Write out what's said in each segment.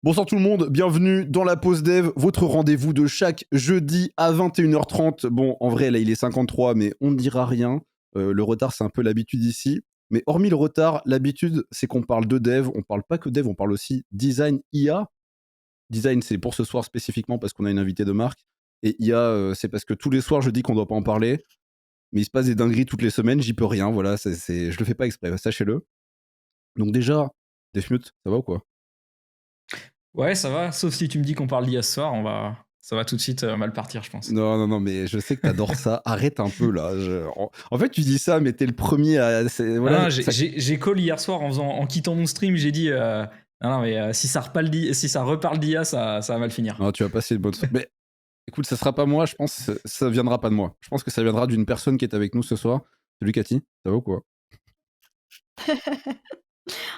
Bonsoir tout le monde, bienvenue dans la pause dev, votre rendez-vous de chaque jeudi à 21h30. Bon, en vrai, là, il est 53, mais on ne dira rien. Le retard, c'est un peu l'habitude ici. Mais hormis le retard, l'habitude, c'est qu'on parle de dev. On parle pas que dev, on parle aussi design IA. Design, c'est pour ce soir spécifiquement parce qu'on a une invitée de marque. Et IA, c'est parce que tous les soirs, je dis qu'on doit pas en parler. Mais il se passe des dingueries toutes les semaines, j'y peux rien. Voilà, je le fais pas exprès, sachez-le. Donc déjà, Defmute, ça va ou quoi? Ouais, ça va, sauf si tu me dis qu'on parle d'IA ce soir, ça va tout de suite mal partir, je pense. Non, mais je sais que t'adores ça. Arrête un peu là. En fait, tu dis ça, mais t'es le premier à. Voilà, Ah non, j'ai call hier soir en quittant mon stream, j'ai dit non, mais si ça reparle d'IA, ça va mal finir. Non, tu vas passer une bonne soirée. Mais écoute, ça sera pas moi, je pense. Ça viendra pas de moi. Je pense que ça viendra d'une personne qui est avec nous ce soir. Salut Cathy, ça va ou quoi?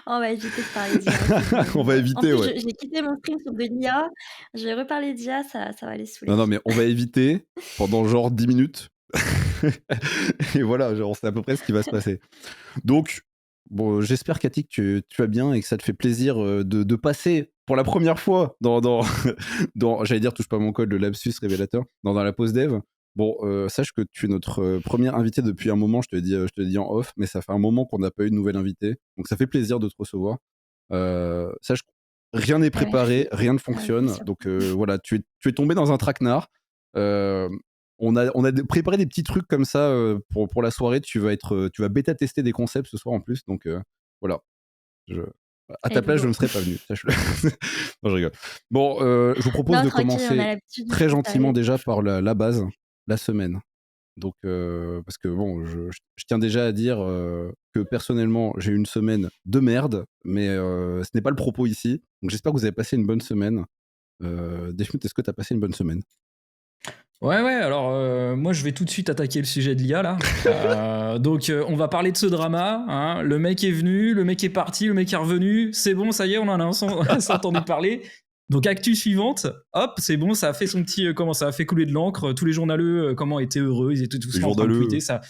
On va éviter de parler d'IA. On va éviter, en plus, ouais. j'ai quitté mon stream sur de l'IA. Je vais reparler d'IA, ça va les saouler. Non, mais on va éviter pendant genre 10 minutes. Et voilà, genre, c'est à peu près ce qui va se passer. Donc, bon, j'espère, Cathy, que tu vas bien et que ça te fait plaisir de passer pour la première fois dans j'allais dire, touche pas mon code, le lapsus révélateur, dans la pause dev. Bon, sache que tu es notre première invitée depuis un moment, je te le dis en off, mais ça fait un moment qu'on n'a pas eu de nouvelle invitée. Donc ça fait plaisir de te recevoir. Sache que rien n'est préparé, rien ne fonctionne. Donc voilà, tu es tombé dans un traquenard. On a préparé des petits trucs comme ça pour la soirée. Tu vas bêta-tester des concepts ce soir en plus. Donc voilà. À ta place, je ne serais pas venu. Sache-le. Non, je rigole. Bon, je vous propose de commencer très gentiment déjà par la base, la semaine. Donc, parce que bon, je tiens déjà à dire que personnellement, j'ai eu une semaine de merde, mais ce n'est pas le propos ici. Donc j'espère que vous avez passé une bonne semaine. Defmute, est-ce que tu as passé une bonne semaine? Ouais, alors moi je vais tout de suite attaquer le sujet de l'IA là. Donc on va parler de ce drama. Hein. Le mec est venu, le mec est parti, le mec est revenu. C'est bon, ça y est, on en a entendu parler. Donc actu suivante, hop, c'est bon, ça a fait son petit, ça a fait couler de l'encre. Tous les journaleux, comment étaient heureux, ils étaient tous en train de tweeter. Ça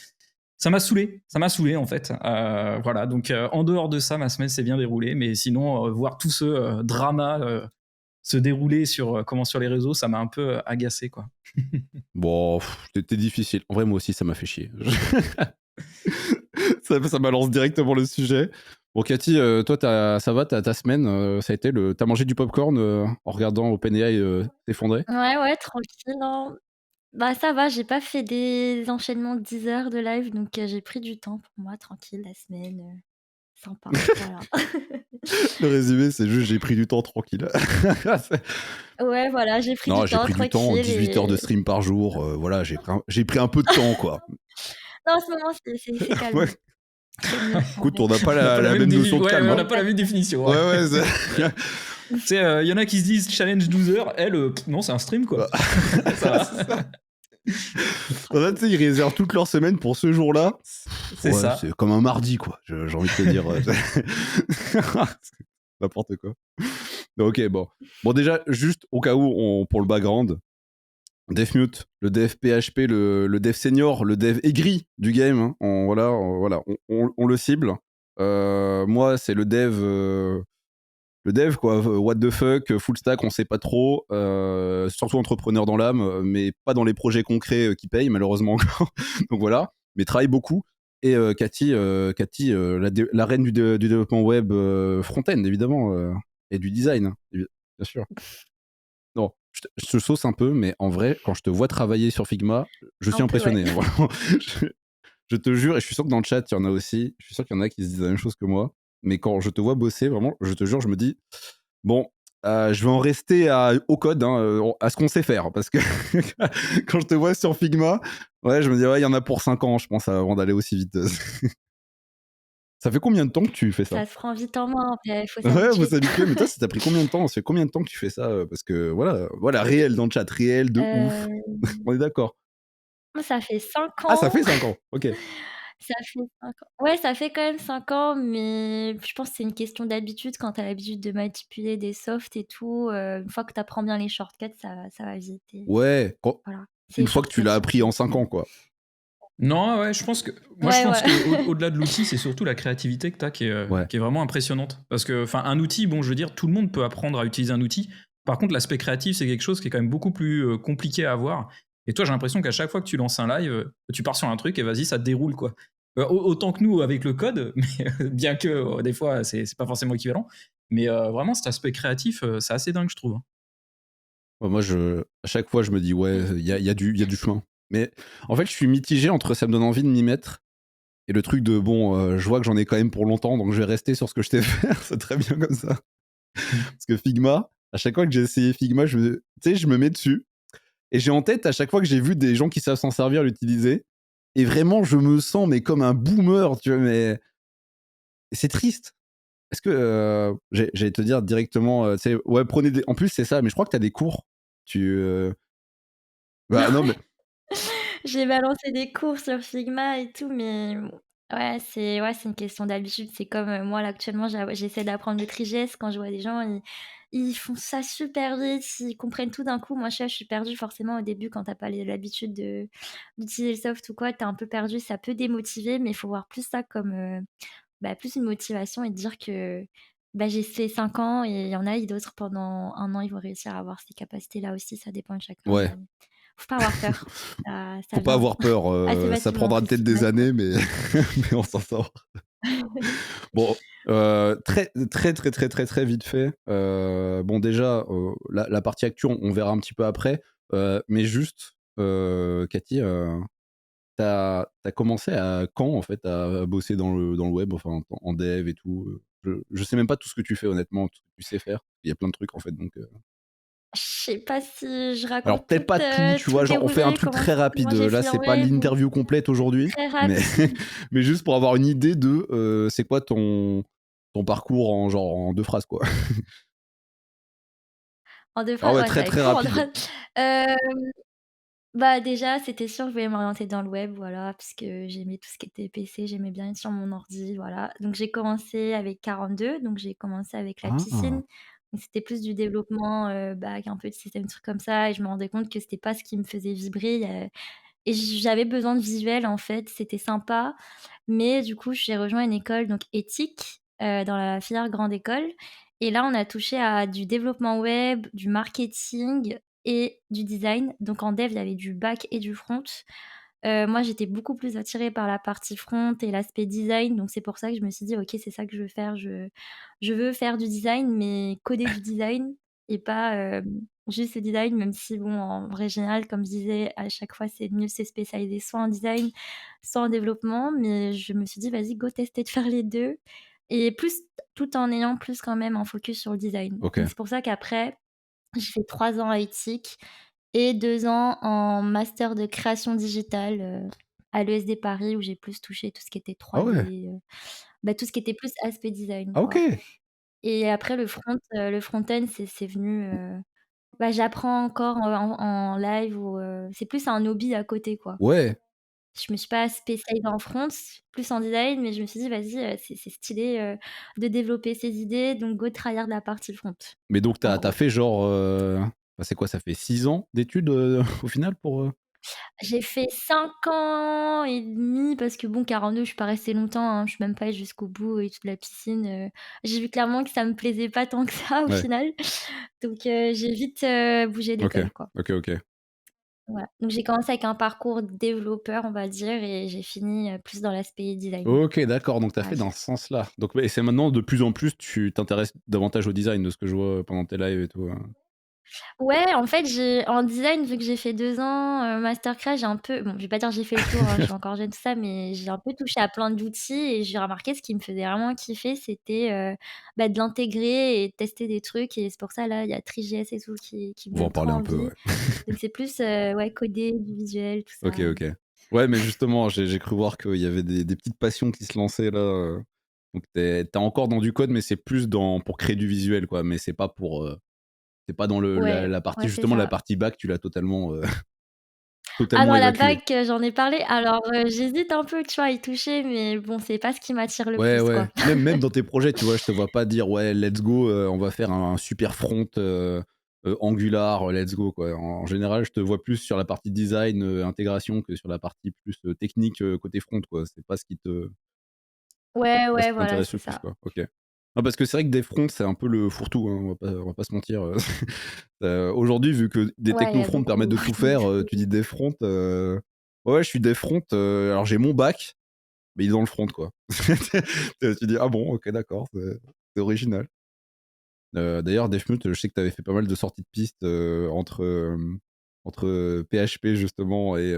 m'a saoulé en fait. Voilà, donc en dehors de ça, ma semaine s'est bien déroulée, mais sinon voir tout ce drama se dérouler sur les réseaux, ça m'a un peu agacé quoi. Bon, c'était difficile. En vrai, moi aussi, ça m'a fait chier. Ça balance directement le sujet. Bon, Cathy, toi, ça va, ta semaine, ça a été t'as mangé du popcorn en regardant OpenAI s'effondrer? Ouais, tranquille. Hein. Bah ça va, j'ai pas fait des enchaînements de 10 heures de live, donc j'ai pris du temps pour moi, tranquille, la semaine, sympa, voilà. Le résumé, c'est juste j'ai pris du temps tranquille. Ouais, voilà, j'ai pris Non, du j'ai temps pris du temps, tranquille 18 heures de stream par jour. Voilà, j'ai pris un peu de temps, quoi. Non, en ce moment, c'est calme. Ouais. C'est mieux, en Écoute, vrai. on n'a pas la même notion de calme. On n'a pas la même définition. Ouais, tu sais, y en a qui se disent challenge 12 heures, elle, non, c'est un stream, quoi. Ça va. En fait, tu sais, ils réservent toute leur semaine pour ce jour-là. C'est ça. C'est comme un mardi, quoi. J'ai envie de te dire. N'importe quoi. Ok, bon. Bon, déjà, juste au cas où, pour le background, Defmute, le dev PHP, le dev senior, le dev aigri du game, hein, on le cible. Moi, c'est le dev, quoi, what the fuck, full stack, on sait pas trop, surtout entrepreneur dans l'âme, mais pas dans les projets concrets qui payent, malheureusement encore. Donc voilà, mais travaille beaucoup. Et Cathy, la reine du développement web front-end, évidemment, et du design, hein, bien sûr. Non, je te sauce un peu, mais en vrai, quand je te vois travailler sur Figma, je suis impressionné. Ouais. Hein, je te jure, et je suis sûr que dans le chat, il y en a aussi, je suis sûr qu'il y en a qui se disent la même chose que moi, mais quand je te vois bosser, vraiment, je te jure, je me dis, bon, je vais en rester au code, hein, à ce qu'on sait faire, parce que quand je te vois sur Figma, ouais, je me dis, ouais, il y en a pour 5 ans, je pense, avant d'aller aussi vite. Ça fait combien de temps que tu fais ça? Ça se prend vite en main, il faut Ouais, faut s'habituer. s'habituer, mais toi, ça t'a pris combien de temps? Ça fait combien de temps que tu fais ça? Parce que voilà, réel dans le chat, réel de ouf. On est d'accord. Ça fait 5 Ah, ça ans. fait 5 ans, ok. Ça fait 5 ans. Ouais, ça fait quand même 5 ans, mais je pense que c'est une question d'habitude. Quand tu as l'habitude de manipuler des softs et tout, une fois que tu apprends bien les shortcuts, ça va vite et Ouais, voilà. C'est une les fois que tu shortcuts l'as appris surtout. en 5 ans, quoi. Non, ouais, je pense que moi je Ouais, pense ouais. que au-delà de l'outil, c'est surtout la créativité que tu as Ouais. qui est vraiment impressionnante. Parce que enfin un outil, bon, je veux dire, tout le monde peut apprendre à utiliser un outil. Par contre, l'aspect créatif, c'est quelque chose qui est quand même beaucoup plus compliqué à avoir. Et toi, j'ai l'impression qu'à chaque fois que tu lances un live, tu pars sur un truc et vas-y, ça te déroule quoi. Autant que nous avec le code, mais bien que des fois c'est pas forcément équivalent. Mais vraiment, cet aspect créatif, c'est assez dingue, je trouve, hein. Ouais, moi, à chaque fois, je me dis, ouais, Mmh. il y a du chemin. Mais en fait, je suis mitigé entre ça me donne envie de m'y mettre et le truc de, bon, je vois que j'en ai quand même pour longtemps, donc je vais rester sur ce que je sais faire. C'est très bien comme ça. Mm. Parce que Figma, à chaque fois que j'ai essayé Figma, tu sais, je me mets dessus et j'ai en tête à chaque fois que j'ai vu des gens qui savent s'en servir l'utiliser. Et vraiment, je me sens mais comme un boomer, tu vois, mais c'est triste. Est-ce que j'allais te dire directement, tu sais, ouais, prenez des. En plus, c'est ça, mais je crois que tu as des cours. Tu. Bah non, mais. J'ai balancé des cours sur Figma et tout, mais ouais, c'est une question d'habitude. C'est comme, moi là actuellement j'essaie d'apprendre le Three.js quand je vois des gens, ils font ça super vite, ils comprennent tout d'un coup. Moi je suis perdue forcément au début quand tu as pas l'habitude d'utiliser le soft ou quoi, tu es un peu perdu, ça peut démotiver, mais il faut voir plus ça comme, plus une motivation et te dire que, j'ai fait 5 ans et il y en a d'autres pendant 1 an, ils vont réussir à avoir ces capacités-là aussi, ça dépend de chacun, mais Ouais. faut pas avoir peur. Ça Faut pas vient avoir peur. assez Ça facilement en prendra plus, peut-être des honnêtement. années, mais, mais on s'en sort. Bon, très, très, très, très, très, très vite fait. Bon, déjà, la partie actu, on verra un petit peu après. Mais juste, Cathy, t'as commencé à quand, en fait, à bosser dans le web, enfin, en dev et tout? Je sais même pas tout ce que tu fais, honnêtement, tout ce que tu sais faire. Il y a plein de trucs, en fait, donc. Je sais pas si je Alors, raconte peut-être pas tout, tu tout vois, le genre, on fait un déroulé, truc très comment rapide. j'ai Là, fait c'est en pas web ou l'interview complète aujourd'hui, très mais, rapide. mais juste pour avoir une idée de c'est quoi ton parcours en, genre, en 2 phrases, quoi. En 2 Ah phrases, ouais, ouais, ça très, va être très court en 2 rapide. phrases. Déjà, c'était sûr que je voulais m'orienter dans le web, voilà, parce que j'aimais tout ce qui était PC, j'aimais bien être sur mon ordi, voilà. Donc j'ai commencé avec 42, donc j'ai commencé avec la Ah! piscine. Donc c'était plus du développement, back, un peu de système, trucs comme ça et je me rendais compte que c'était pas ce qui me faisait vibrer, et j'avais besoin de visuel, en fait, c'était sympa, mais du coup, j'ai rejoint une école donc éthique, dans la filière grande école et là, on a touché à du développement web, du marketing et du design. Donc en dev, il y avait du back et du front. Moi, j'étais beaucoup plus attirée par la partie front et l'aspect design, donc c'est pour ça que je me suis dit: «OK, c'est ça que je veux faire». Je veux faire du design, mais coder du design et pas, juste le design, même si bon, en vrai général, comme je disais, à chaque fois, c'est mieux de se spécialiser soit en design, soit en développement, mais je me suis dit: «Vas-y, go tester de faire les 2 et plus tout en ayant plus quand même un focus sur le design». Donc OK. c'est pour ça qu'après, j'ai fait 3 ans à éthique et 2 ans en master de création digitale, à l'ESD Paris où j'ai plus touché tout ce qui était Ah ouais! 3D, tout ce qui était plus aspect design, Ah quoi. OK! Et après le front-end, c'est venu, j'apprends encore en live ou, c'est plus un hobby à côté, quoi. Ouais! Je me suis pas spécialisée en front, plus en design, mais je me suis dit: «Vas-y, c'est stylé, de développer ses idées, donc go tryhard la partie front», Mais donc en t'as gros. fait genre, bah, c'est quoi? Ça fait 6 ans d'études, au final pour, J'ai fait 5 ans et demi parce que bon 42 je suis pas restée longtemps, hein, je suis même pas allée jusqu'au bout et toute la piscine, j'ai vu clairement que ça me plaisait pas tant que ça au Ouais. final. Donc j'ai vite, bougé OK. d'école, quoi. OK, OK. Voilà. Donc j'ai commencé avec un parcours développeur, on va dire et j'ai fini, plus dans l'aspect design, OK, d'accord, donc t'as on va fait dans dire. ce sens-là. Donc et c'est maintenant de plus en plus tu t'intéresses davantage au design de ce que je vois pendant tes lives et tout, Ouais, en fait, j'ai en design, vu que j'ai fait 2 ans, master j'ai un peu bon, je vais pas dire j'ai fait le tour, hein, je suis encore jeune tout ça, mais j'ai un peu touché à plein d'outils et j'ai remarqué ce qui me faisait vraiment kiffer, c'était, de l'intégrer et de tester des trucs et c'est pour ça là, il y a Three.js et tout qui me On va en donne trop parler un peu, envie. ouais. Donc c'est plus, ouais, coder, du visuel, tout OK, ça. OK. Ouais, mais justement, j'ai cru voir qu'il y avait des petites passions qui se lançaient là, donc tu encore dans du code, mais c'est plus dans pour créer du visuel, quoi, mais c'est pas pour, c'est pas dans le la Ouais, la partie ouais, c'est justement la ça. partie back, tu l'as totalement, Ah totalement non, la évacuée. bac, j'en ai parlé. Alors, j'hésite un peu, tu vois, à y toucher, mais bon, c'est pas ce qui m'attire le Ouais, plus, ouais. quoi. Même dans tes projets, tu vois, je te vois pas dire: «Ouais, let's go, on va faire un super front, Angular, let's go quoi. En général, je te vois plus sur la partie design, intégration que sur la partie plus technique côté front quoi. C'est pas Ouais, ce ouais, qui voilà, t'intéresse c'est le plus ça. quoi. Ok. Non, parce que c'est vrai que des fronts, c'est un peu le fourre-tout, hein, on va pas se mentir. Aujourd'hui, vu que des Ouais, il y a techno-fronts permettent beaucoup de tout de faire, tu dis choses. des fronts. Ouais, je suis des fronts. Alors j'ai mon bac, mais il est dans le front quoi. Tu dis ah bon, ok, d'accord, c'est original. D'ailleurs, Defmute, je sais que tu avais fait pas mal de sorties de piste entre PHP justement et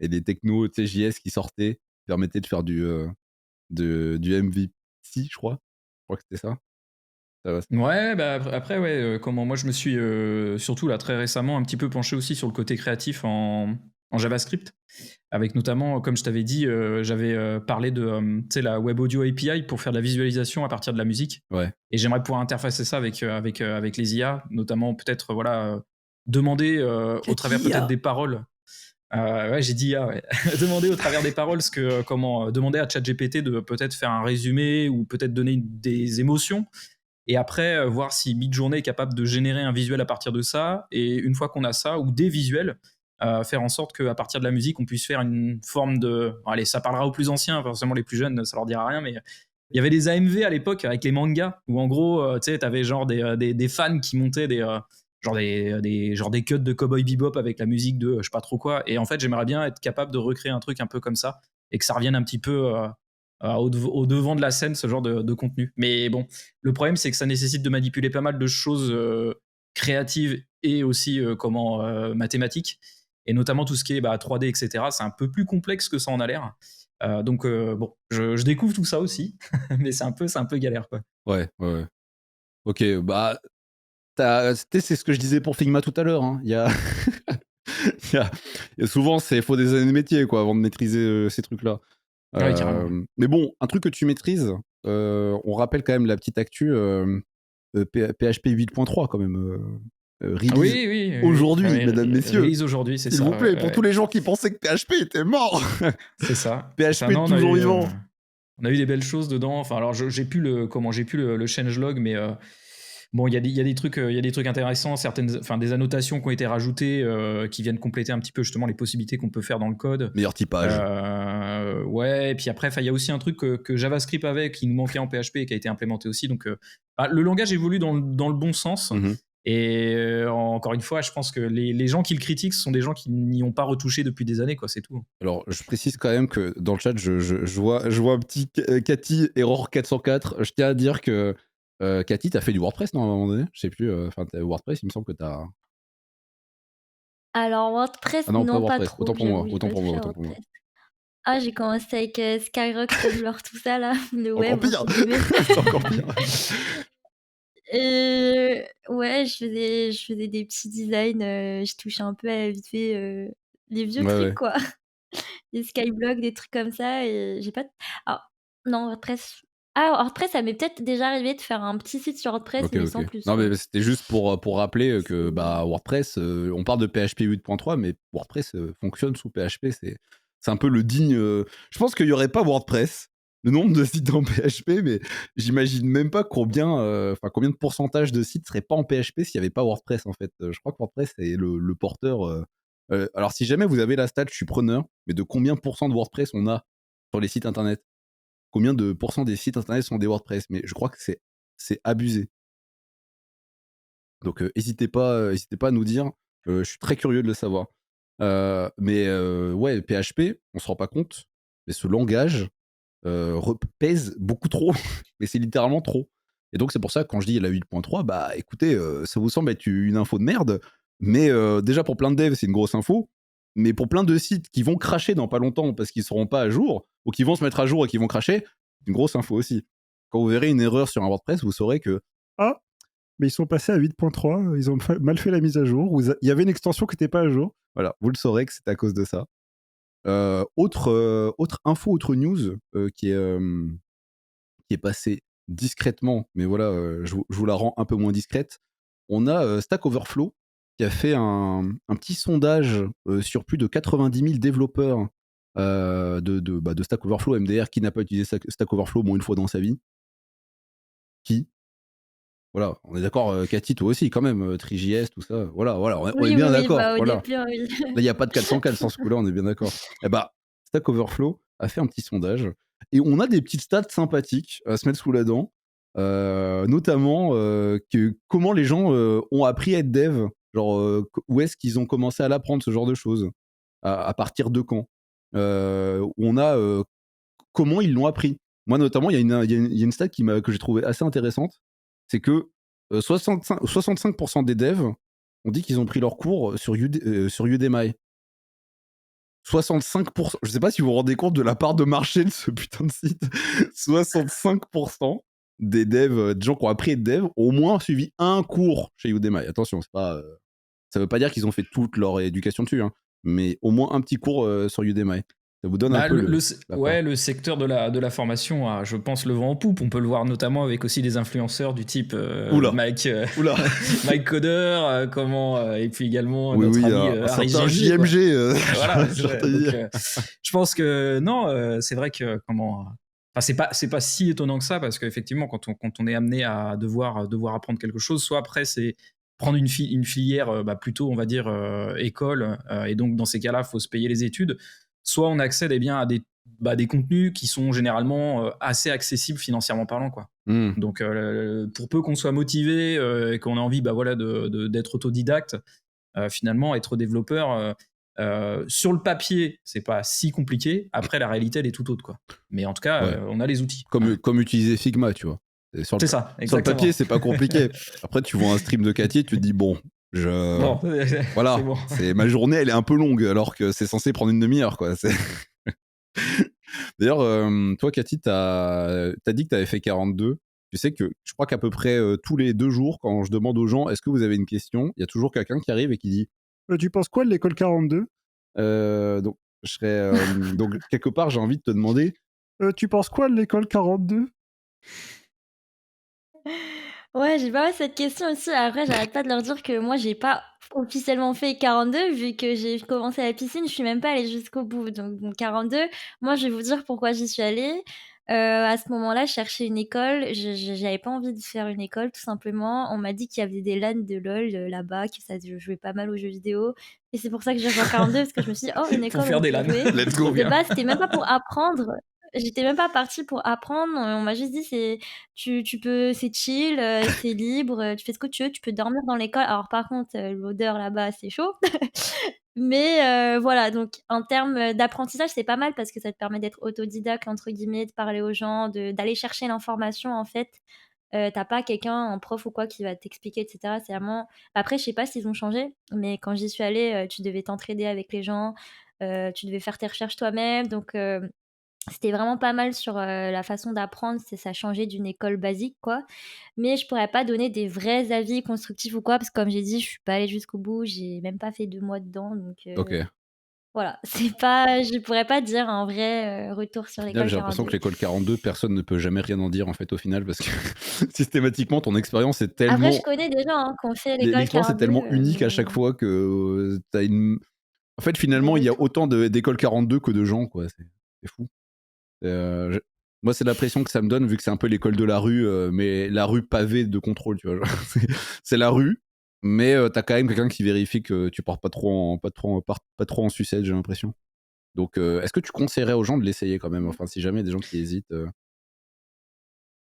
des technos TJS qui sortaient, qui permettaient de faire du MVC, je crois. Je crois que c'était ça. Ça va. Ouais, bah après, ouais, comment moi je me suis surtout là très récemment un petit peu penché aussi sur le côté créatif en JavaScript, avec notamment, comme je t'avais dit, j'avais parlé de tu sais, la Web Audio API pour faire de la visualisation à partir de la musique. Ouais. Et j'aimerais pouvoir interfacer ça avec les IA, notamment peut-être demander au travers peut-être des paroles. Ouais, j'ai dit IA, ouais. Demander au travers des paroles ce que comment demander à ChatGPT de peut-être faire un résumé ou peut-être donner des émotions et après voir si Midjourney est capable de générer un visuel à partir de ça et une fois qu'on a ça ou des visuels faire en sorte qu'à partir de la musique on puisse faire une forme de bon, allez ça parlera aux plus anciens forcément les plus jeunes ça leur dira rien mais il y avait des AMV à l'époque avec les mangas où en gros tu sais t'avais genre des fans qui montaient genre des cuts de Cowboy Bebop avec la musique de je sais pas trop quoi et en fait j'aimerais bien être capable de recréer un truc un peu comme ça et que ça revienne un petit peu au devant de la scène ce genre de contenu mais bon le problème, c'est que ça nécessite de manipuler pas mal de choses créatives et aussi mathématiques, et notamment tout ce qui est 3D, etc. C'est un peu plus complexe que ça en a l'air. Donc bon, je découvre tout ça aussi, mais c'est un peu galère quoi. Ouais, ouais, ouais. Ok, bah, c'est ce que je disais pour Figma tout à l'heure. Hein. Il y a- souvent, il faut des années de métier quoi, avant de maîtriser ces trucs-là. Ouais, carrément. Mais bon, un truc que tu maîtrises, on rappelle quand même la petite actu PHP 8.3 quand même. Release Oui, oui, oui. aujourd'hui, mesdames, messieurs. Release aujourd'hui, c'est S'il ça. vous plaît, Ouais, pour tous ouais. les gens qui pensaient que PHP était mort. C'est ça. C'est ça. PHP est Non, toujours vivant. on a eu des belles choses dedans. Enfin, alors j'ai plus le changelog, mais bon, il y a des trucs, il y a des trucs intéressants, des annotations qui ont été rajoutées, qui viennent compléter un petit peu justement les possibilités qu'on peut faire dans le code. Meilleur typage. Ouais, et puis après, il y a aussi un truc que JavaScript avait qui nous manquait en PHP et qui a été implémenté aussi. Donc, le langage évolue dans le bon sens. Mhm. Et encore une fois, je pense que les gens qui le critiquent ce sont des gens qui n'y ont pas retouché depuis des années, quoi. C'est tout. Alors, je précise quand même que dans le chat, je vois un petit Cathy, Error 404. Je tiens à dire que Cathy, t'as fait du WordPress, non, à un moment donné? Je sais plus. Enfin, WordPress, il me semble que t'as. Alors WordPress, Ah non, pas non, pas WordPress. trop, Autant pour moi. j'avoue, j'ai Autant pas pour moi. touché à Autant pour moi. WordPress. Ah, j'ai commencé avec Skyrock, Tumblr, tout ça là, le Encore web pire. entre guillemets. C'est encore pire. Ouais, je faisais des petits designs, je touchais un peu à vite fait, les vieux Ouais, trucs ouais. quoi. Les Skyblocks, des trucs comme ça et j'ai pas alors non WordPress WordPress, ça m'est peut-être déjà arrivé de faire un petit site sur WordPress, Ok, mais ok. sans plus Non, quoi. mais c'était juste pour rappeler que C'est WordPress, on parle de PHP 8.3, mais WordPress fonctionne sous PHP. C'est un peu le digne. Je pense qu'il n'y aurait pas WordPress, le nombre de sites en PHP, mais j'imagine même pas combien de pourcentage de sites seraient pas en PHP s'il n'y avait pas WordPress en fait. Je crois que WordPress est le porteur. Alors, si jamais vous avez la stat, je suis preneur, mais de combien % de WordPress on a sur les sites internet? Combien de pourcents des sites internet sont des WordPress? Mais je crois que c'est abusé. Donc n'hésitez pas à nous dire. Je suis très curieux de le savoir. Ouais, PHP, on se rend pas compte, mais ce langage pèse beaucoup trop. Mais c'est littéralement trop. Et donc c'est pour ça que quand je dis la 8.3, bah écoutez, ça vous semble être une info de merde, mais déjà pour plein de devs, c'est une grosse info. Mais pour plein de sites qui vont cracher dans pas longtemps parce qu'ils seront pas à jour, ou qui vont se mettre à jour et qui vont cracher, c'est une grosse info aussi. Quand vous verrez une erreur sur un WordPress, vous saurez que ah, mais ils sont passés à 8.3, ils ont mal fait la mise à jour, ou il y avait une extension qui n'était pas à jour. Voilà, vous le saurez que c'est à cause de ça. Autre info, autre news qui est passée discrètement, mais voilà, je vous la rends un peu moins discrète. On a Stack Overflow qui a fait un petit sondage sur plus de 90 000 développeurs de Stack Overflow MDR. Qui n'a pas utilisé Stack Overflow une fois dans sa vie? Qui? Voilà, on est d'accord, Cathy, toi aussi, quand même, TriJS, tout ça. Voilà, on est Oui, oui, bien oui, d'accord. bah, au Voilà. début, oui. Là, il n'y a pas de 404 sans ce coup-là, on est bien d'accord. Eh bah, Stack Overflow a fait un petit sondage et on a des petites stats sympathiques à se mettre sous la dent, notamment comment les gens ont appris à être dev, genre où est-ce qu'ils ont commencé à l'apprendre, ce genre de choses, à partir de quand. On a comment ils l'ont appris. Moi, notamment, il y a une stat que j'ai trouvé assez intéressante, c'est que 65% des devs ont dit qu'ils ont pris leurs cours sur Udemy. 65%. Je sais pas si vous vous rendez compte de la part de marché de ce putain de site. 65% des devs, des gens qui ont appris à être dev, ont au moins suivi un cours chez Udemy. Attention, c'est pas, ça veut pas dire qu'ils ont fait toute leur éducation dessus, hein, mais au moins un petit cours sur Udemy. Ça vous donne un Bah, peu la part. ouais, le secteur de la formation a, je pense, le vent en poupe. On peut le voir notamment avec aussi des influenceurs du type Oula. Mike, Oula. Mike Coder, et puis également Oui, notre oui, ami un Harry certain JMG, quoi. JMG. Voilà, je ouais, te donc, dire. je pense que non, c'est vrai que enfin, c'est pas si étonnant que ça parce qu'effectivement quand on est amené à devoir apprendre quelque chose, soit après c'est prendre une filière plutôt on va dire école et donc dans ces cas-là faut se payer les études, soit on accède eh bien à des contenus qui sont généralement assez accessibles financièrement parlant, quoi. Donc pour peu qu'on soit motivé et qu'on a envie voilà d'être autodidacte, finalement être développeur sur le papier, c'est pas si compliqué. Après, la réalité, elle est tout autre, quoi. Mais en tout cas, Ouais. on a les outils. Comme utiliser Figma, tu vois. C'est ça, Sur le exactement. papier, c'est pas compliqué. Après, tu vois un stream de Cathy, tu te dis, bon, Bon, voilà, c'est bon. ma journée, elle est un peu longue, alors que c'est censé prendre une demi-heure, quoi. D'ailleurs, toi, Cathy, t'as dit que t'avais fait 42. Tu sais que je crois qu'à peu près tous les 2 jours, quand je demande aux gens, est-ce que vous avez une question, il y a toujours quelqu'un qui arrive et qui dit tu penses quoi de l'école 42 ? Donc, je serais, donc, quelque part, j'ai envie de te demander, tu penses quoi de l'école 42 ? Ouais, j'ai pas mal cette question aussi. Après, j'arrête pas de leur dire que moi, j'ai pas officiellement fait 42 vu que j'ai commencé la piscine, je suis même pas allée jusqu'au bout. Donc bon, 42, moi, je vais vous dire pourquoi j'y suis allée. À ce moment-là, je cherchais une école. J'avais pas envie de faire une école, tout simplement. On m'a dit qu'il y avait des LAN de LOL là-bas, que ça jouait pas mal aux jeux vidéo. Et c'est pour ça que j'ai rejoint 42 parce que je me suis dit, oh, une Pour école où faire on des peut LAN. jouer. Let's go. De base, c'était même pas pour apprendre. J'étais même pas partie pour apprendre. On m'a juste dit, tu peux, c'est chill, c'est libre, tu fais ce que tu veux, tu peux dormir dans l'école. Alors par contre, l'odeur là-bas, c'est chaud. Mais voilà, donc en termes d'apprentissage, c'est pas mal parce que ça te permet d'être «autodidacte» entre guillemets, de parler aux gens, d'aller chercher l'information en fait. Tu pas quelqu'un, un prof ou quoi qui va t'expliquer et cetera. C'est vraiment après je sais pas s'ils ont changé, mais quand j'y suis allée, tu devais t'entraider avec les gens, tu devais faire tes recherches toi-même donc c'était vraiment pas mal sur, la façon d'apprendre, ça changeait d'une école basique, quoi. Mais je pourrais pas donner des vrais avis constructifs ou quoi, parce que comme j'ai dit, je suis pas allée jusqu'au bout, j'ai même pas fait 2 mois dedans, donc Ok. voilà, c'est pas je pourrais pas dire un vrai, retour sur Au final, l'école j'ai l'impression 42. que l'école 42, personne ne peut jamais rien en dire, en fait, au final, parce que systématiquement, ton expérience est Après, je tellement... connais des gens, hein, qui ont fait l'école L'expérience est 42, tellement unique à chaque mais fois que t'as une... En fait, bon finalement, il y a retour. autant d'écoles 42 que de gens, quoi. C'est fou. Moi, c'est l'impression que ça me donne, vu que c'est un peu l'école de la rue, mais la rue pavée de contrôle, tu vois. Genre, c'est la rue, mais t'as quand même quelqu'un qui vérifie que tu pars pas trop en sucette, j'ai l'impression. Donc, est-ce que tu conseillerais aux gens de l'essayer quand même? Enfin, si jamais il y a des gens qui hésitent.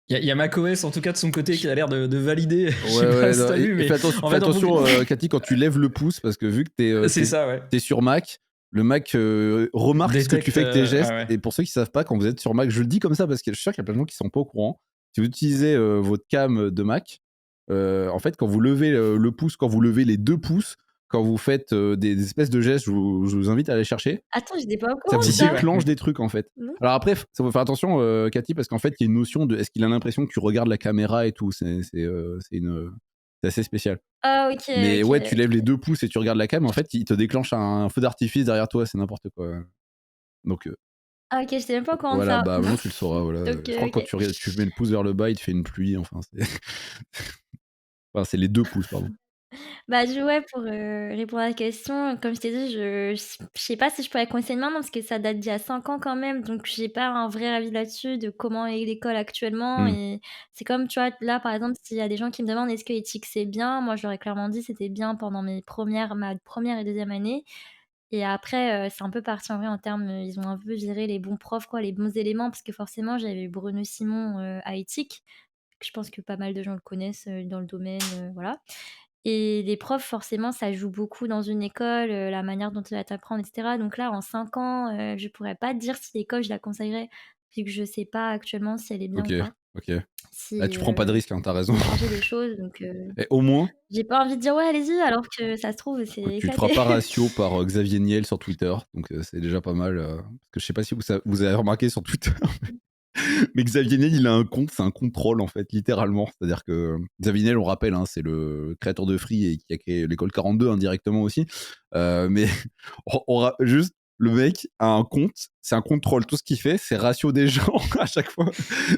Il y a macOS en tout cas de son côté qui a l'air de valider. Je sais Ouais, pas si non, t'as vu, mais fais attention, en fait, Cathy, quand tu lèves le pouce, parce que vu que c'est ça, ouais. t'es sur Mac, le Mac remarque ce que tu fais avec tes gestes. ouais. Et pour ceux qui savent pas, quand vous êtes sur Mac, je le dis comme ça parce que je suis sûr qu'il y a plein de gens qui sont pas au courant. Si vous utilisez votre cam de Mac, en fait, quand vous levez le pouce, quand vous levez les 2 pouces, quand vous faites des espèces de gestes, je vous invite à aller chercher. Attends, j'étais pas au Ça courant vous de ça. déclenche des trucs en fait. Non? Alors après, ça faut faire attention, Cathy, parce qu'en fait, il y a une notion de est-ce qu'il a l'impression que tu regardes la caméra et tout. C'est assez spécial. Ah OK, Mais OK, ouais, tu lèves les OK. 2 pouces et tu regardes la cam, en fait, il te déclenche un feu d'artifice derrière toi, c'est n'importe quoi. Donc Ah OK, j'étais même pas au courant de voilà, ça. bah maintenant tu le sauras. Voilà. OK, Je crois que quand OK. tu mets le pouce vers le bas, il te fait une pluie. Enfin, c'est enfin, c'est les 2 pouces, pardon. Bah, ouais, pour, répondre à la question, comme je t'ai dit, je sais pas si je pourrais conseiller maintenant parce que ça date d'il y a 5 ans quand même, donc j'ai pas un vrai avis là-dessus de comment est l'école actuellement Mmh. et c'est comme, tu vois, là, par exemple, s'il y a des gens qui me demandent: «Est-ce que éthique, c'est bien?» Moi, je leur ai clairement dit: «C'était bien pendant ma première et deuxième année» et après, c'est un peu parti en vrai en termes, ils ont un peu viré les bons profs quoi, les bons éléments parce que forcément j'avais eu Bruno Simon, à éthique. Je pense que pas mal de gens le connaissent, dans le domaine, voilà. Et les profs, forcément, ça joue beaucoup dans une école, la manière dont ils va t'apprendre et cetera. Donc là, en 5 ans, je pourrais pas te dire si l'école, je la conseillerais, vu que je sais pas actuellement si elle est bien OK, ou pas. OK. Ah, Si, tu prends pas de risque, hein, tu raison. ils ont changé les choses, donc Et au moins, j'ai pas envie de dire: «Ouais, allez-y», alors que ça se trouve, c'est écoute, tu te feras éclaté. pas ratio par, Xavier Niel sur Twitter, donc c'est déjà pas mal, parce que je sais pas si vous avez remarqué sur Twitter, mais Xavier Niel, il a un compte, c'est un compte troll en fait, littéralement. C'est-à-dire que Xavier Niel, on rappelle, hein, c'est le créateur de Free et qui a créé l'école 42 indirectement aussi. Mais juste, le mec a un compte, c'est un compte troll. Tout ce qu'il fait, c'est ratio des gens à chaque fois.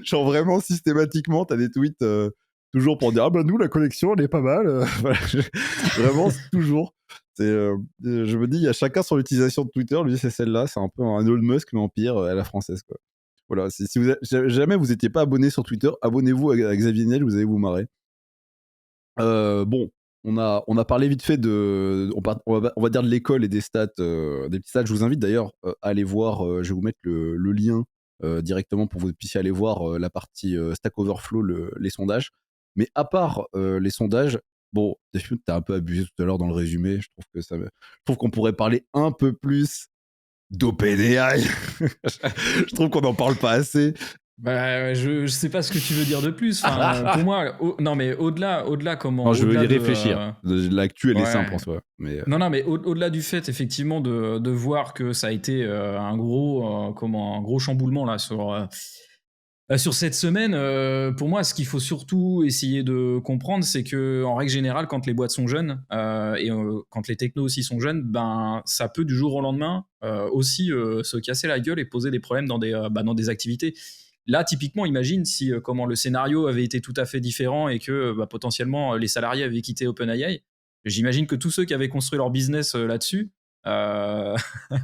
Genre vraiment systématiquement, t'as des tweets toujours pour dire ah bah nous la collection elle est pas mal. Voilà, vraiment c'est toujours. Je me dis, il y a chacun son utilisation de Twitter. Lui, c'est celle-là. C'est un peu un Elon Musk, mais en pire à la française, quoi. Voilà, si jamais vous n'étiez pas abonné sur Twitter, abonnez-vous à Xavier Niel, vous allez vous marrer. Bon, on a parlé vite fait on va dire de l'école et des stats, des petits stats. Je vous invite d'ailleurs à aller voir, je vais vous mettre le lien directement pour que vous puissiez aller voir la partie Stack Overflow, les sondages. Mais à part les sondages, bon, tu as un peu abusé tout à l'heure dans le résumé. Je trouve qu'on pourrait parler un peu plus d'OpenAI. Je trouve qu'on n'en parle pas assez. Bah, je sais pas ce que tu veux dire de plus. Enfin, pour moi, non, mais au-delà Non, comment, je veux au-delà y de, réfléchir. L'actu, elle est simple en ouais. soi. Mais Non, mais au-delà du fait, effectivement, de voir que ça a été un gros chamboulement là sur cette semaine, pour moi, ce qu'il faut surtout essayer de comprendre, c'est que en règle générale, quand les boîtes sont jeunes quand les technos aussi sont jeunes, ben ça peut du jour au lendemain aussi se casser la gueule et poser des problèmes dans des activités. Là, typiquement, imagine si comment le scénario avait été tout à fait différent et que potentiellement les salariés avaient quitté OpenAI. J'imagine que tous ceux qui avaient construit leur business là-dessus euh,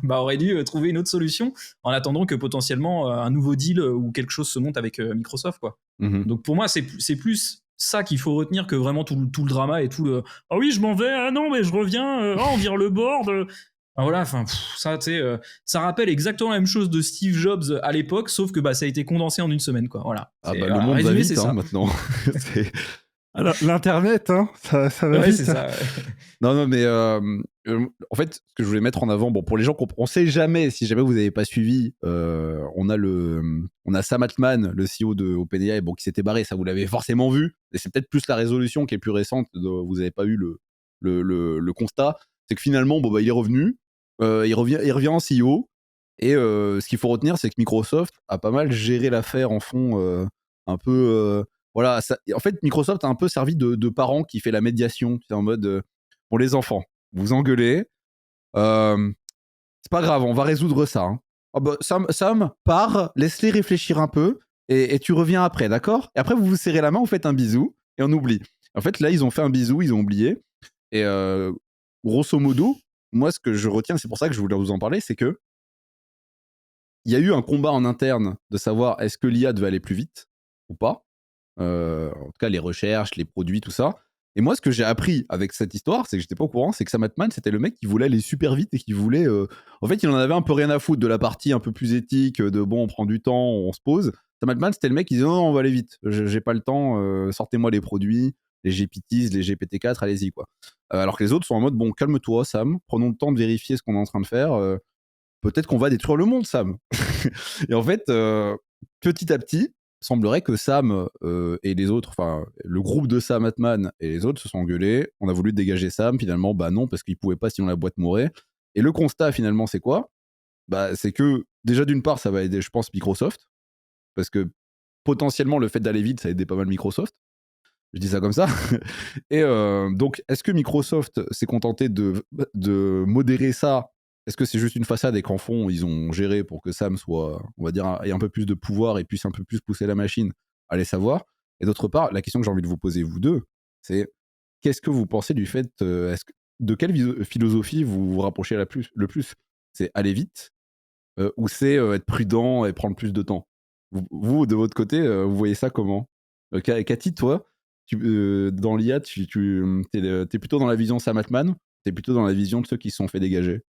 auraient dû trouver une autre solution en attendant que potentiellement un nouveau deal ou quelque chose se monte avec Microsoft, quoi. mhm. Donc pour moi, c'est plus ça qu'il faut retenir que vraiment tout le drama et tout le ah oui, je m'en vais, ah non, mais je reviens, on vire le board. Enfin, voilà, ça, tu sais, ça rappelle exactement la même chose de Steve Jobs à l'époque, sauf que ça a été condensé en une semaine, quoi. Voilà. Ah bah le Voilà, monde va résumé, c'est vite hein, ça. maintenant. C'est- Alors, l'Internet, hein, ça va Ouais, c'est vite. ça. Non, mais en fait, ce que je voulais mettre en avant, bon, pour les gens on sait jamais, si jamais vous n'avez pas suivi, on a Sam Altman, le CEO de OpenAI, bon, qui s'était barré, ça vous l'avez forcément vu, et c'est peut-être plus la résolution qui est plus récente, vous n'avez pas eu le constat, c'est que finalement, bon, bah, il est revenu, il revient en CEO, et ce qu'il faut retenir, c'est que Microsoft a pas mal géré l'affaire en fond, un peu. Voilà, en fait, Microsoft a un peu servi de parent qui fait la médiation, en mode pour les enfants, vous engueulez, euh, c'est pas grave, on va résoudre ça. Hein. Oh bah, Sam, pars, laisse-les réfléchir un peu et tu reviens après, d'accord? Et après, vous vous serrez la main, vous faites un bisou et on oublie. En fait, là, ils ont fait un bisou, ils ont oublié. Et grosso modo, moi, ce que je retiens, c'est pour ça que je voulais vous en parler, c'est que il y a eu un combat en interne de savoir est-ce que l'IA devait aller plus vite ou pas. En tout cas, les recherches, les produits, tout ça. Et moi, ce que j'ai appris avec cette histoire, c'est que j'étais pas au courant, c'est que Sam Altman, c'était le mec qui voulait aller super vite et qui voulait. En fait, il en avait un peu rien à foutre de la partie un peu plus éthique, de bon, on prend du temps, on se pose. Sam Altman, c'était le mec qui disait non, on va aller vite, j'ai pas le temps, sortez-moi les produits, les GPTs, les GPT-4, allez-y, quoi. Alors que les autres sont en mode bon, calme-toi, Sam, prenons le temps de vérifier ce qu'on est en train de faire. Peut-être qu'on va détruire le monde, Sam. Et en fait, petit à petit, semblerait que Sam et les autres, enfin le groupe de Sam Altman et les autres se sont engueulés. On a voulu dégager Sam, finalement, bah non, parce qu'il pouvait pas sinon la boîte mourait. Et le constat finalement, c'est quoi? Bah c'est que déjà d'une part, ça va aider, je pense, Microsoft, parce que potentiellement le fait d'aller vite, ça a aidé pas mal Microsoft. Je dis ça comme ça. Et donc, est-ce que Microsoft s'est contenté de modérer ça? Est-ce que c'est juste une façade et qu'en fond, ils ont géré pour que Sam soit, on va dire, ait un peu plus de pouvoir et puisse un peu plus pousser la machine? Allez savoir. Et d'autre part, la question que j'ai envie de vous poser, vous deux, c'est qu'est-ce que vous pensez du fait, de quelle philosophie vous vous rapprochez le plus? C'est aller vite, ou c'est être prudent et prendre plus de temps? Vous, de votre côté, vous voyez ça comment? Cathy, toi, dans l'IA, t'es plutôt dans la vision Sam Altman, t'es plutôt dans la vision de ceux qui se sont fait dégager?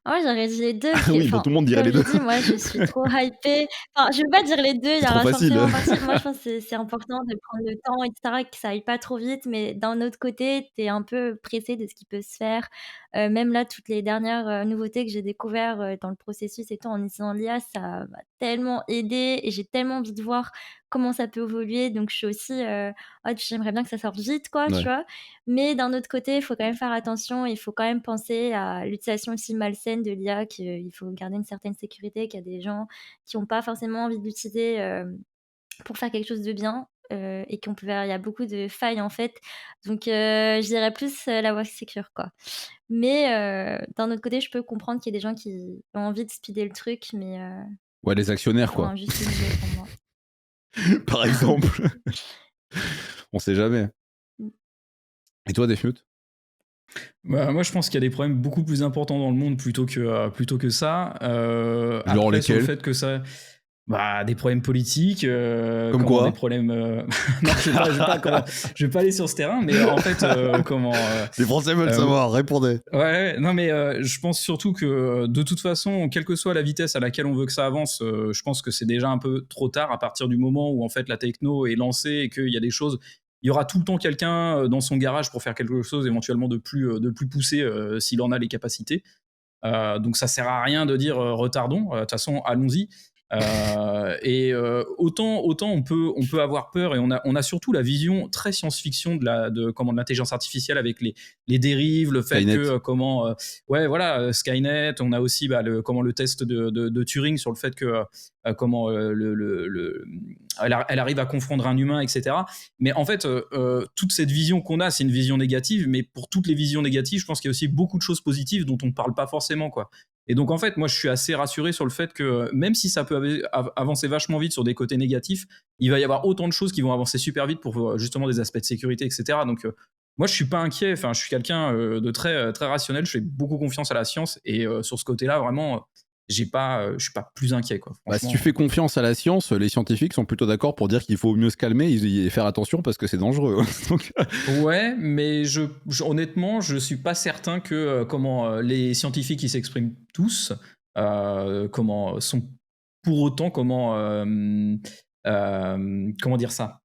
Ah ouais, j'aurais dit les 2 Ah parce que oui, bon, enfin, tout le monde dirait comme les j'ai deux. dit, moi, je suis trop hypée. Enfin, je veux pas dire les 2, il C'est y a trop un facile. sentiment partagé. Moi, je pense que c'est important de prendre le temps et cetera, que ça aille pas trop vite, mais d'un autre côté, tu es un peu pressé de ce qui peut se faire. Même là, toutes les dernières, nouveautés que j'ai découvert, dans le processus et tout, en utilisant l'IA, ça m'a tellement aidée et j'ai tellement envie de voir comment ça peut évoluer. Donc je suis aussi, oh, j'aimerais bien que ça sorte vite, quoi, tu Ouais. vois? Mais d'un autre côté, il faut quand même faire attention, il faut quand même penser à l'utilisation aussi malsaine de l'IA, qu'il faut garder une certaine sécurité, qu'il y a des gens qui ont pas forcément envie de l'utiliser, pour faire quelque chose de bien, et qu'on peut il y a beaucoup de failles, en fait. Donc je dirais plus, la voie sécure, quoi. Mais d'un autre côté, je peux comprendre qu'il y ait des gens qui ont envie de speeder le truc, mais Ouais, les il actionnaires, faut quoi. un juste milieu pour moi. Par exemple. On sait jamais. Mmh. Et toi, Defmute? Bah, moi, je pense qu'il y a des problèmes beaucoup plus importants dans le monde plutôt que ça. Genre Après, sur le lesquels? fait que ça. Bah, des problèmes politiques, Comme comment des quoi? problèmes. Non, je vais pas aller sur ce terrain, mais en fait, comment. Les Français veulent Euh, savoir, répondez. Ouais, non, mais je pense surtout que de toute façon, quelle que soit la vitesse à laquelle on veut que ça avance, je pense que c'est déjà un peu trop tard à partir du moment où en fait la techno est lancée et qu'il y a des choses. Il y aura tout le temps quelqu'un dans son garage pour faire quelque chose éventuellement de plus poussé s'il en a les capacités. Donc ça sert à rien de dire retardons. De toute façon, allons-y. Autant on peut avoir peur et on a surtout la vision très science-fiction de l'intelligence artificielle avec les dérives, le fait Skynet. que ouais voilà Skynet. On a aussi le test de Turing sur le fait que elle arrive à confondre un humain, etc. Mais en fait, toute cette vision qu'on a, c'est une vision négative. Mais pour toutes les visions négatives, je pense qu'il y a aussi beaucoup de choses positives dont on ne parle pas forcément, quoi. Et donc, en fait, moi, je suis assez rassuré sur le fait que même si ça peut avancer vachement vite sur des côtés négatifs, il va y avoir autant de choses qui vont avancer super vite pour justement des aspects de sécurité, etc. Donc, moi, je suis pas inquiet. Enfin, je suis quelqu'un de très rationnel. Je fais beaucoup confiance à la science. Et sur ce côté-là, vraiment, je suis pas plus inquiet, quoi. Bah, si Franchement. tu fais confiance à la science, les scientifiques sont plutôt d'accord pour dire qu'il faut mieux se calmer et faire attention parce que c'est dangereux. Donc, Ouais, mais honnêtement, je suis pas certain que les scientifiques qui s'expriment tous sont pour autant comment dire ça.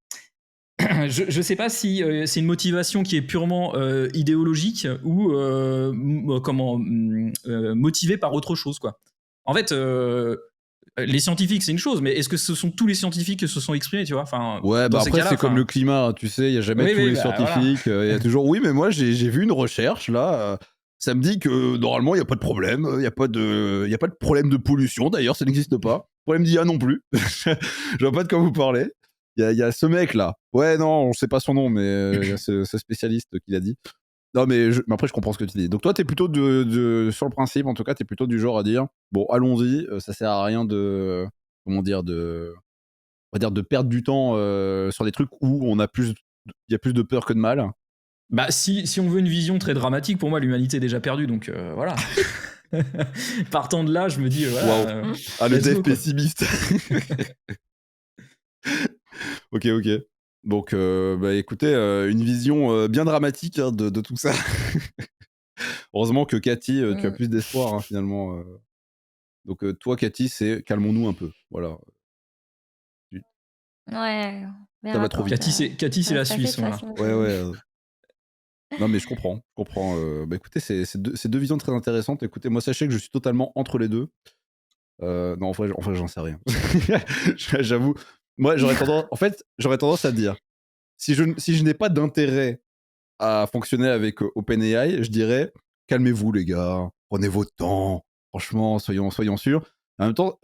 Je sais pas si c'est une motivation qui est purement idéologique ou motivée par autre chose, quoi. En fait, les scientifiques, c'est une chose, mais est-ce que ce sont tous les scientifiques qui se sont exprimés, tu vois? Enfin, ouais, dans bah ces après, cas-là, c'est comme enfin. le climat, tu sais, il n'y a jamais Oui, tous oui, les bah, voilà. scientifiques. Il y a toujours, oui, mais moi, j'ai vu une recherche, là. Ça me dit que normalement, il n'y a pas de problème. Il n'y a pas de problème de pollution, d'ailleurs, ça n'existe pas. Problème d'IA non plus. Je vois pas de quoi vous parlez. Il y a ce mec-là. Ouais, non, on sait pas son nom, mais il y a ce spécialiste qui l'a dit. Non, mais après, je comprends ce que tu dis. Donc, toi, t'es plutôt sur le principe, en tout cas, t'es plutôt du genre à dire bon, allons-y, ça sert à rien de. Comment dire, on va dire de perdre du temps sur des trucs où il y a plus de peur que de mal. Bah, si on veut une vision très dramatique, pour moi, l'humanité est déjà perdue, donc voilà. Partant de là, je me dis, voilà. Waouh. Ah, le let's dev go, quoi. pessimiste. Ok. Donc, bah, écoutez, une vision bien dramatique hein, de tout ça. Heureusement que Cathy, tu as plus d'espoir hein, finalement. Donc, toi, Cathy, c'est calmons-nous un peu. Voilà. Ouais, on Ça verra va trop quand vite. Cathy, ça c'est va la se passer de Suisse, toute voilà. façon. Ouais. Non, mais je comprends. Bah, écoutez, c'est deux visions très intéressantes. Écoutez, moi, sachez que je suis totalement entre les deux. Non, en vrai, j'en sais rien. J'avoue. Moi, j'aurais tendance à dire, si je n'ai pas d'intérêt à fonctionner avec OpenAI, je dirais, calmez-vous les gars, prenez votre temps, franchement, soyons sûrs. En même temps,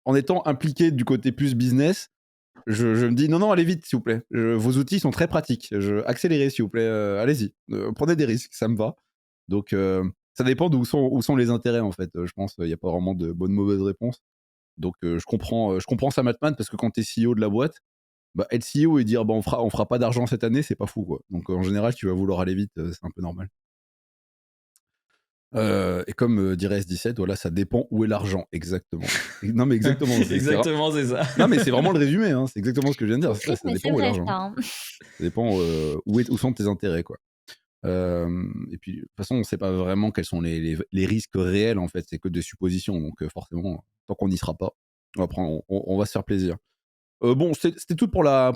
en étant impliqué du côté plus business, je me dis, non, allez vite, s'il vous plaît. Vos outils sont très pratiques. Accélérez, s'il vous plaît, allez-y. Prenez des risques, ça me va. Donc, ça dépend d'où sont les intérêts, en fait. Je pense qu'il n'y a pas vraiment de bonne mauvaise réponse. Donc, je comprends Sam Altman parce que quand tu es CEO de la boîte, bah, être CEO et dire bah, on fera pas d'argent cette année, c'est pas fou quoi. Donc en général, tu vas vouloir aller vite, c'est un peu normal. Et comme dirait S17, voilà, ça dépend où est l'argent, exactement. Non mais exactement, Exactement, c'est ça. non mais c'est vraiment le résumé, hein, c'est exactement ce que je viens de dire, C'est c'est ça, triste, ça mais dépend c'est où est vrai l'argent. ça. Hein. Ça dépend où sont tes intérêts quoi. Et puis de toute façon, on sait pas vraiment quels sont les risques réels en fait, c'est que des suppositions, donc forcément, tant qu'on n'y sera pas, on va se faire plaisir. Bon, c'était tout pour la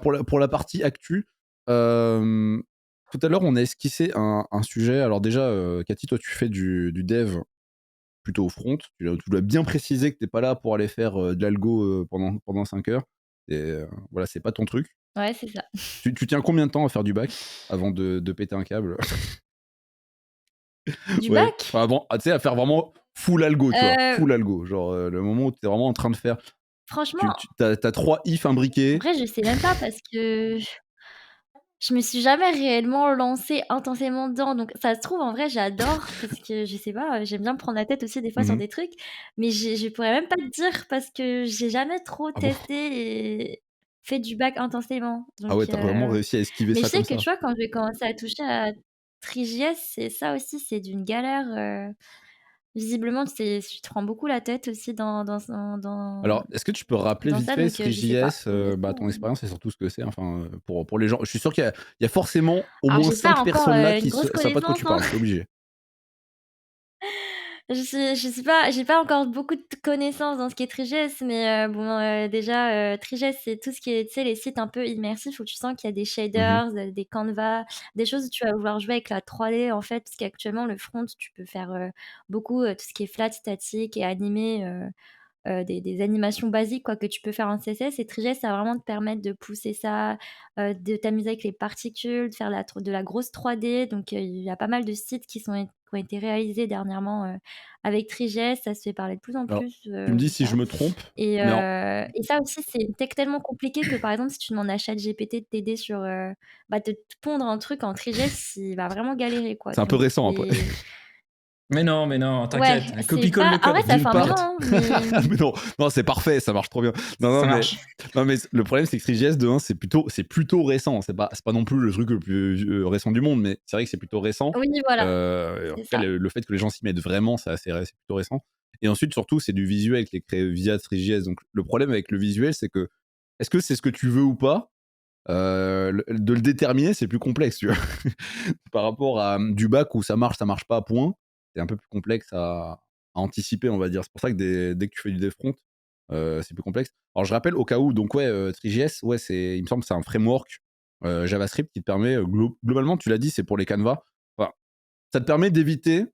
partie actu. Tout à l'heure, on a esquissé un sujet. Alors déjà, Cathy, toi, tu fais du dev plutôt au front. Tu dois bien préciser que t'es pas là pour aller faire de l'algo pendant 5 heures. Et voilà, c'est pas ton truc. Ouais, c'est ça. Tu tiens combien de temps à faire du bac avant de péter un câble? Du Ouais, bac? enfin, avant, tu sais, à faire vraiment full algo, tu vois. Euh, Full algo. Genre, le moment où t'es vraiment en train de faire. Franchement, T'as 3 if en imbriqués. vrai, je sais même pas parce que je me suis jamais réellement lancée intensément dedans. Donc, ça se trouve, en vrai, j'adore parce que je sais pas, j'aime bien me prendre la tête aussi des fois sur Mhm. des trucs. Mais je pourrais même pas te dire parce que j'ai jamais trop Ah bon? testé et fait du bac intensément. Ah Donc, ouais, t'as vraiment réussi à esquiver mais je ça comme sais que tu ça. vois, quand je vais commencer à toucher à TriJS, c'est ça aussi, c'est d'une galère. Visiblement, tu te prends beaucoup la tête aussi Alors, est-ce que tu peux rappeler dans vite ça. fait Donc, je sais pas. Three.js, Faut que bah, ton j'essaie. expérience et surtout ce que c'est, enfin, pour les gens. Je suis sûr qu'il y a forcément au Alors, moins j'ai pas 5 encore, personnes là une qui grosse savent pas de quoi connaissance, tu hein. parles, c'est obligé. Je sais pas, j'ai pas encore beaucoup de connaissances dans ce qui est Trigest, mais bon, déjà, Trigest, c'est tout ce qui est, tu sais, les sites un peu immersifs où tu sens qu'il y a des Mhm. shaders, des canvas, des choses où tu vas vouloir jouer avec la 3D, en fait, parce qu'actuellement, le front, tu peux faire, beaucoup, tout ce qui est flat, statique et animé, des animations basiques quoi, que tu peux faire en CSS. Et Trigest, ça va vraiment te permettre de pousser ça, de t'amuser avec les particules, de faire de la grosse 3D. Donc, il y a pas mal de sites qui ont été réalisés dernièrement avec Trigest. Ça se fait parler de plus en Alors, plus tu me dis de si je ça. me trompe, Et, mais et ça aussi, c'est une tech tellement compliquée que par exemple, si tu demandes à ChatGPT de t'aider sur de te pondre un truc en Trigest, il va vraiment galérer quoi. c'est un peu Donc, récent après. c'est. Mais non, Ouais, t'inquiète. c'est Copie-colle pas. le En vrai, code, ça D'une fait un part. moment, hein, mais. Mais non, c'est parfait, ça marche trop bien. Non, Ça non, mais, marche. non, mais le problème, c'est que Three.js de 1, c'est plutôt récent. C'est pas non plus le truc le plus récent du monde, mais c'est vrai que c'est plutôt récent. Oui, voilà, En c'est tout cas, ça. le fait que les gens s'y mettent vraiment, c'est plutôt récent. Et ensuite, surtout, c'est du visuel qui est créé via Three.js. Donc, le problème avec le visuel, c'est que est-ce que c'est ce que tu veux ou pas? De le déterminer, c'est plus complexe, tu vois. Par rapport à du bac où ça marche pas, point. C'est un peu plus complexe à anticiper, on va dire. C'est pour ça que dès que tu fais du dev front, c'est plus complexe. Alors, je rappelle au cas où, donc, ouais, Three.js, ouais, il me semble que c'est un framework JavaScript qui te permet, globalement, tu l'as dit, c'est pour les canevas. Enfin, ça te permet d'éviter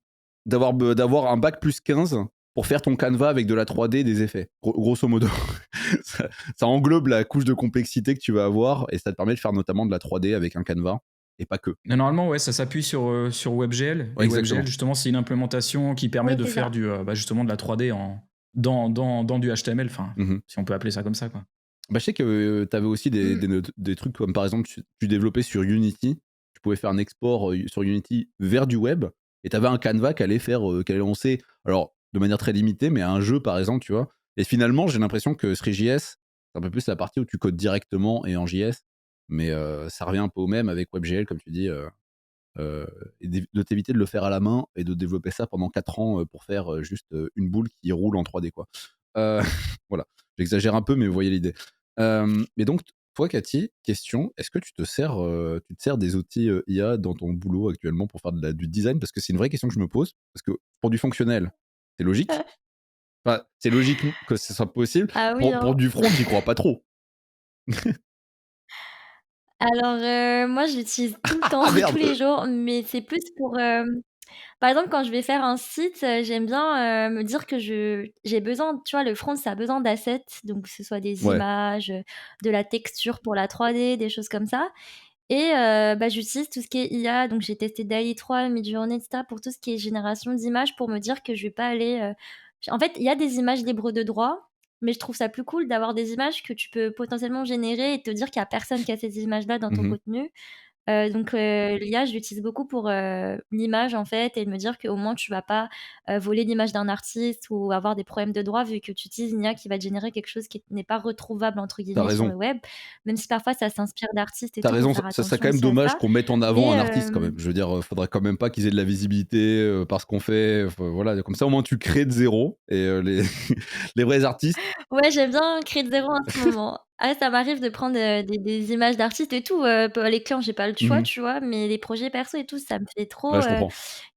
d'avoir un bac plus 15 pour faire ton canevas avec de la 3D et des effets, grosso modo. ça englobe la couche de complexité que tu vas avoir et ça te permet de faire notamment de la 3D avec un canevas et pas que. Mais normalement, ouais, ça s'appuie sur WebGL. Ouais, Et WebGL, exactement. justement, c'est une implémentation qui permet Oui, de c'est faire ça. justement de la 3D dans du HTML, enfin, Mhm. si on peut appeler ça comme ça, quoi. Bah, je sais que tu avais aussi Mm. des trucs comme par exemple, tu développais sur Unity, tu pouvais faire un export sur Unity vers du web et tu avais un canevas qui allait lancer, alors de manière très limitée, mais un jeu par exemple, tu vois. Et finalement, j'ai l'impression que Three.js, c'est un peu plus la partie où tu codes directement et en JS, mais ça revient un peu au même avec WebGL, comme tu dis. Et de t'éviter de le faire à la main et de développer ça pendant 4 ans pour faire juste une boule qui roule en 3D quoi. Euh, voilà, j'exagère un peu mais vous voyez l'idée. Mais donc toi Cathy, question, est-ce que tu te sers des outils IA dans ton boulot actuellement pour faire du design? Parce que c'est une vraie question que je me pose, parce que pour du fonctionnel, c'est logique. Enfin, c'est logique que ce soit possible. Ah oui, Pour hein. du front, j'y crois pas trop. Alors, moi, je l'utilise tout le temps, Ah tous merde. les jours, mais c'est plus pour, par exemple, quand je vais faire un site, j'aime bien, me dire que j'ai besoin, tu vois, le front, ça a besoin d'assets, donc que ce soit des Ouais. images, de la texture pour la 3D, des choses comme ça. Et j'utilise tout ce qui est IA, donc j'ai testé DALL-E 3, Midjourney, et cetera, pour tout ce qui est génération d'images, pour me dire que je vais pas aller, en fait, il y a des images libres de droit, mais je trouve ça plus cool d'avoir des images que tu peux potentiellement générer et te dire qu'il y a personne qui a ces images-là dans ton Mhm. contenu. Donc l'IA, je l'utilise beaucoup pour l'image, en fait, et de me dire qu'au moins tu vas pas voler l'image d'un artiste ou avoir des problèmes de droit vu que tu utilises une IA qui va te générer quelque chose qui n'est pas «retrouvable» entre T'as guillemets sur raison. le web. Même si parfois ça s'inspire d'artistes et T'as tout, faut raison, faire ça serait attention quand même aussi à dommage ça. qu'on mette en avant Mais un artiste quand même. Je veux dire, faudrait quand même pas qu'ils aient de la visibilité par ce qu'on fait. Enfin, voilà, comme ça au moins tu crées de zéro et les les vrais artistes. Ouais, j'aime bien créer de zéro en ce moment. Ah, ça m'arrive de prendre, des images d'artistes et tout, les clients, j'ai pas le choix, Mhm. tu vois? Mais les projets perso et tout, ça me fait trop, Ouais, je comprends.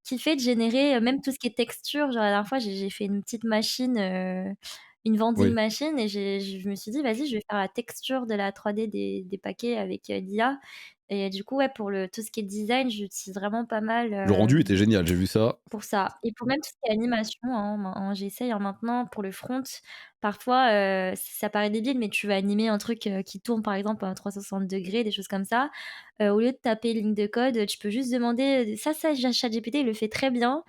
kiffer de générer, même tout ce qui est texture. Genre la dernière fois, j'ai fait une petite machine, une vending Oui. machine et je me suis dit: «Vas-y, je vais faire la texture de la 3D des paquets avec, l'IA» et du coup, ouais, pour tout ce qui est design, j'utilise vraiment pas mal, Le rendu était génial, j'ai vu ça. pour ça et pour même tout ce qui est animation, hein, j'essaye, hein, maintenant pour le front. Parfois, ça paraît débile, mais tu vas animer un truc, qui tourne par exemple à 360°, des choses comme ça. Au lieu de taper ligne de code, tu peux juste demander, ça ChatGPT il le fait très bien.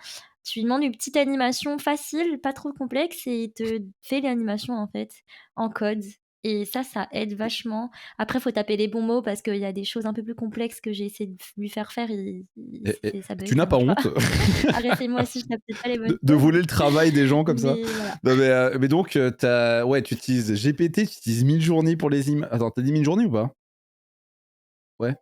Tu lui demandes une petite animation facile, pas trop complexe et il te fait l'animation en fait, en code et ça aide vachement. Après, faut taper les bons mots parce qu'il y a des choses un peu plus complexes que j'ai essayé de lui faire faire, ça bug, Tu n'as ça pas marche pas. honte Arrêtez-moi si je tape peut-être pas les bonnes de choses, voler le travail des gens comme ça? mais voilà. Non, mais donc, ouais, tu utilises GPT, tu utilises Midjourney pour les images. Attends, t'as dit Midjourney ou pas? Ouais,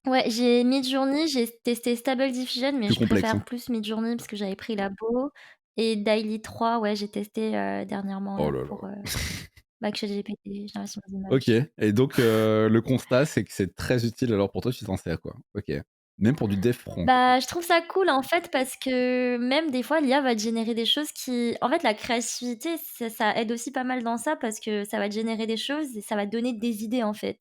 Ouais, j'ai Midjourney, j'ai testé Stable Diffusion, mais plus je complexe, hein. préfère plus Midjourney parce que j'avais pris Labo et Dall-E 3, ouais, j'ai testé, dernièrement Oh là là pour, là. ChatGPT, génération Ok, d'images. et donc le constat, c'est que c'est très utile alors pour toi, tu t'en sers quoi. Ok, même pour du dev front. Bah, je trouve ça cool en fait parce que même des fois l'IA va te générer des choses qui en fait la créativité ça aide aussi pas mal dans ça parce que ça va te générer des choses et ça va te donner des idées en fait.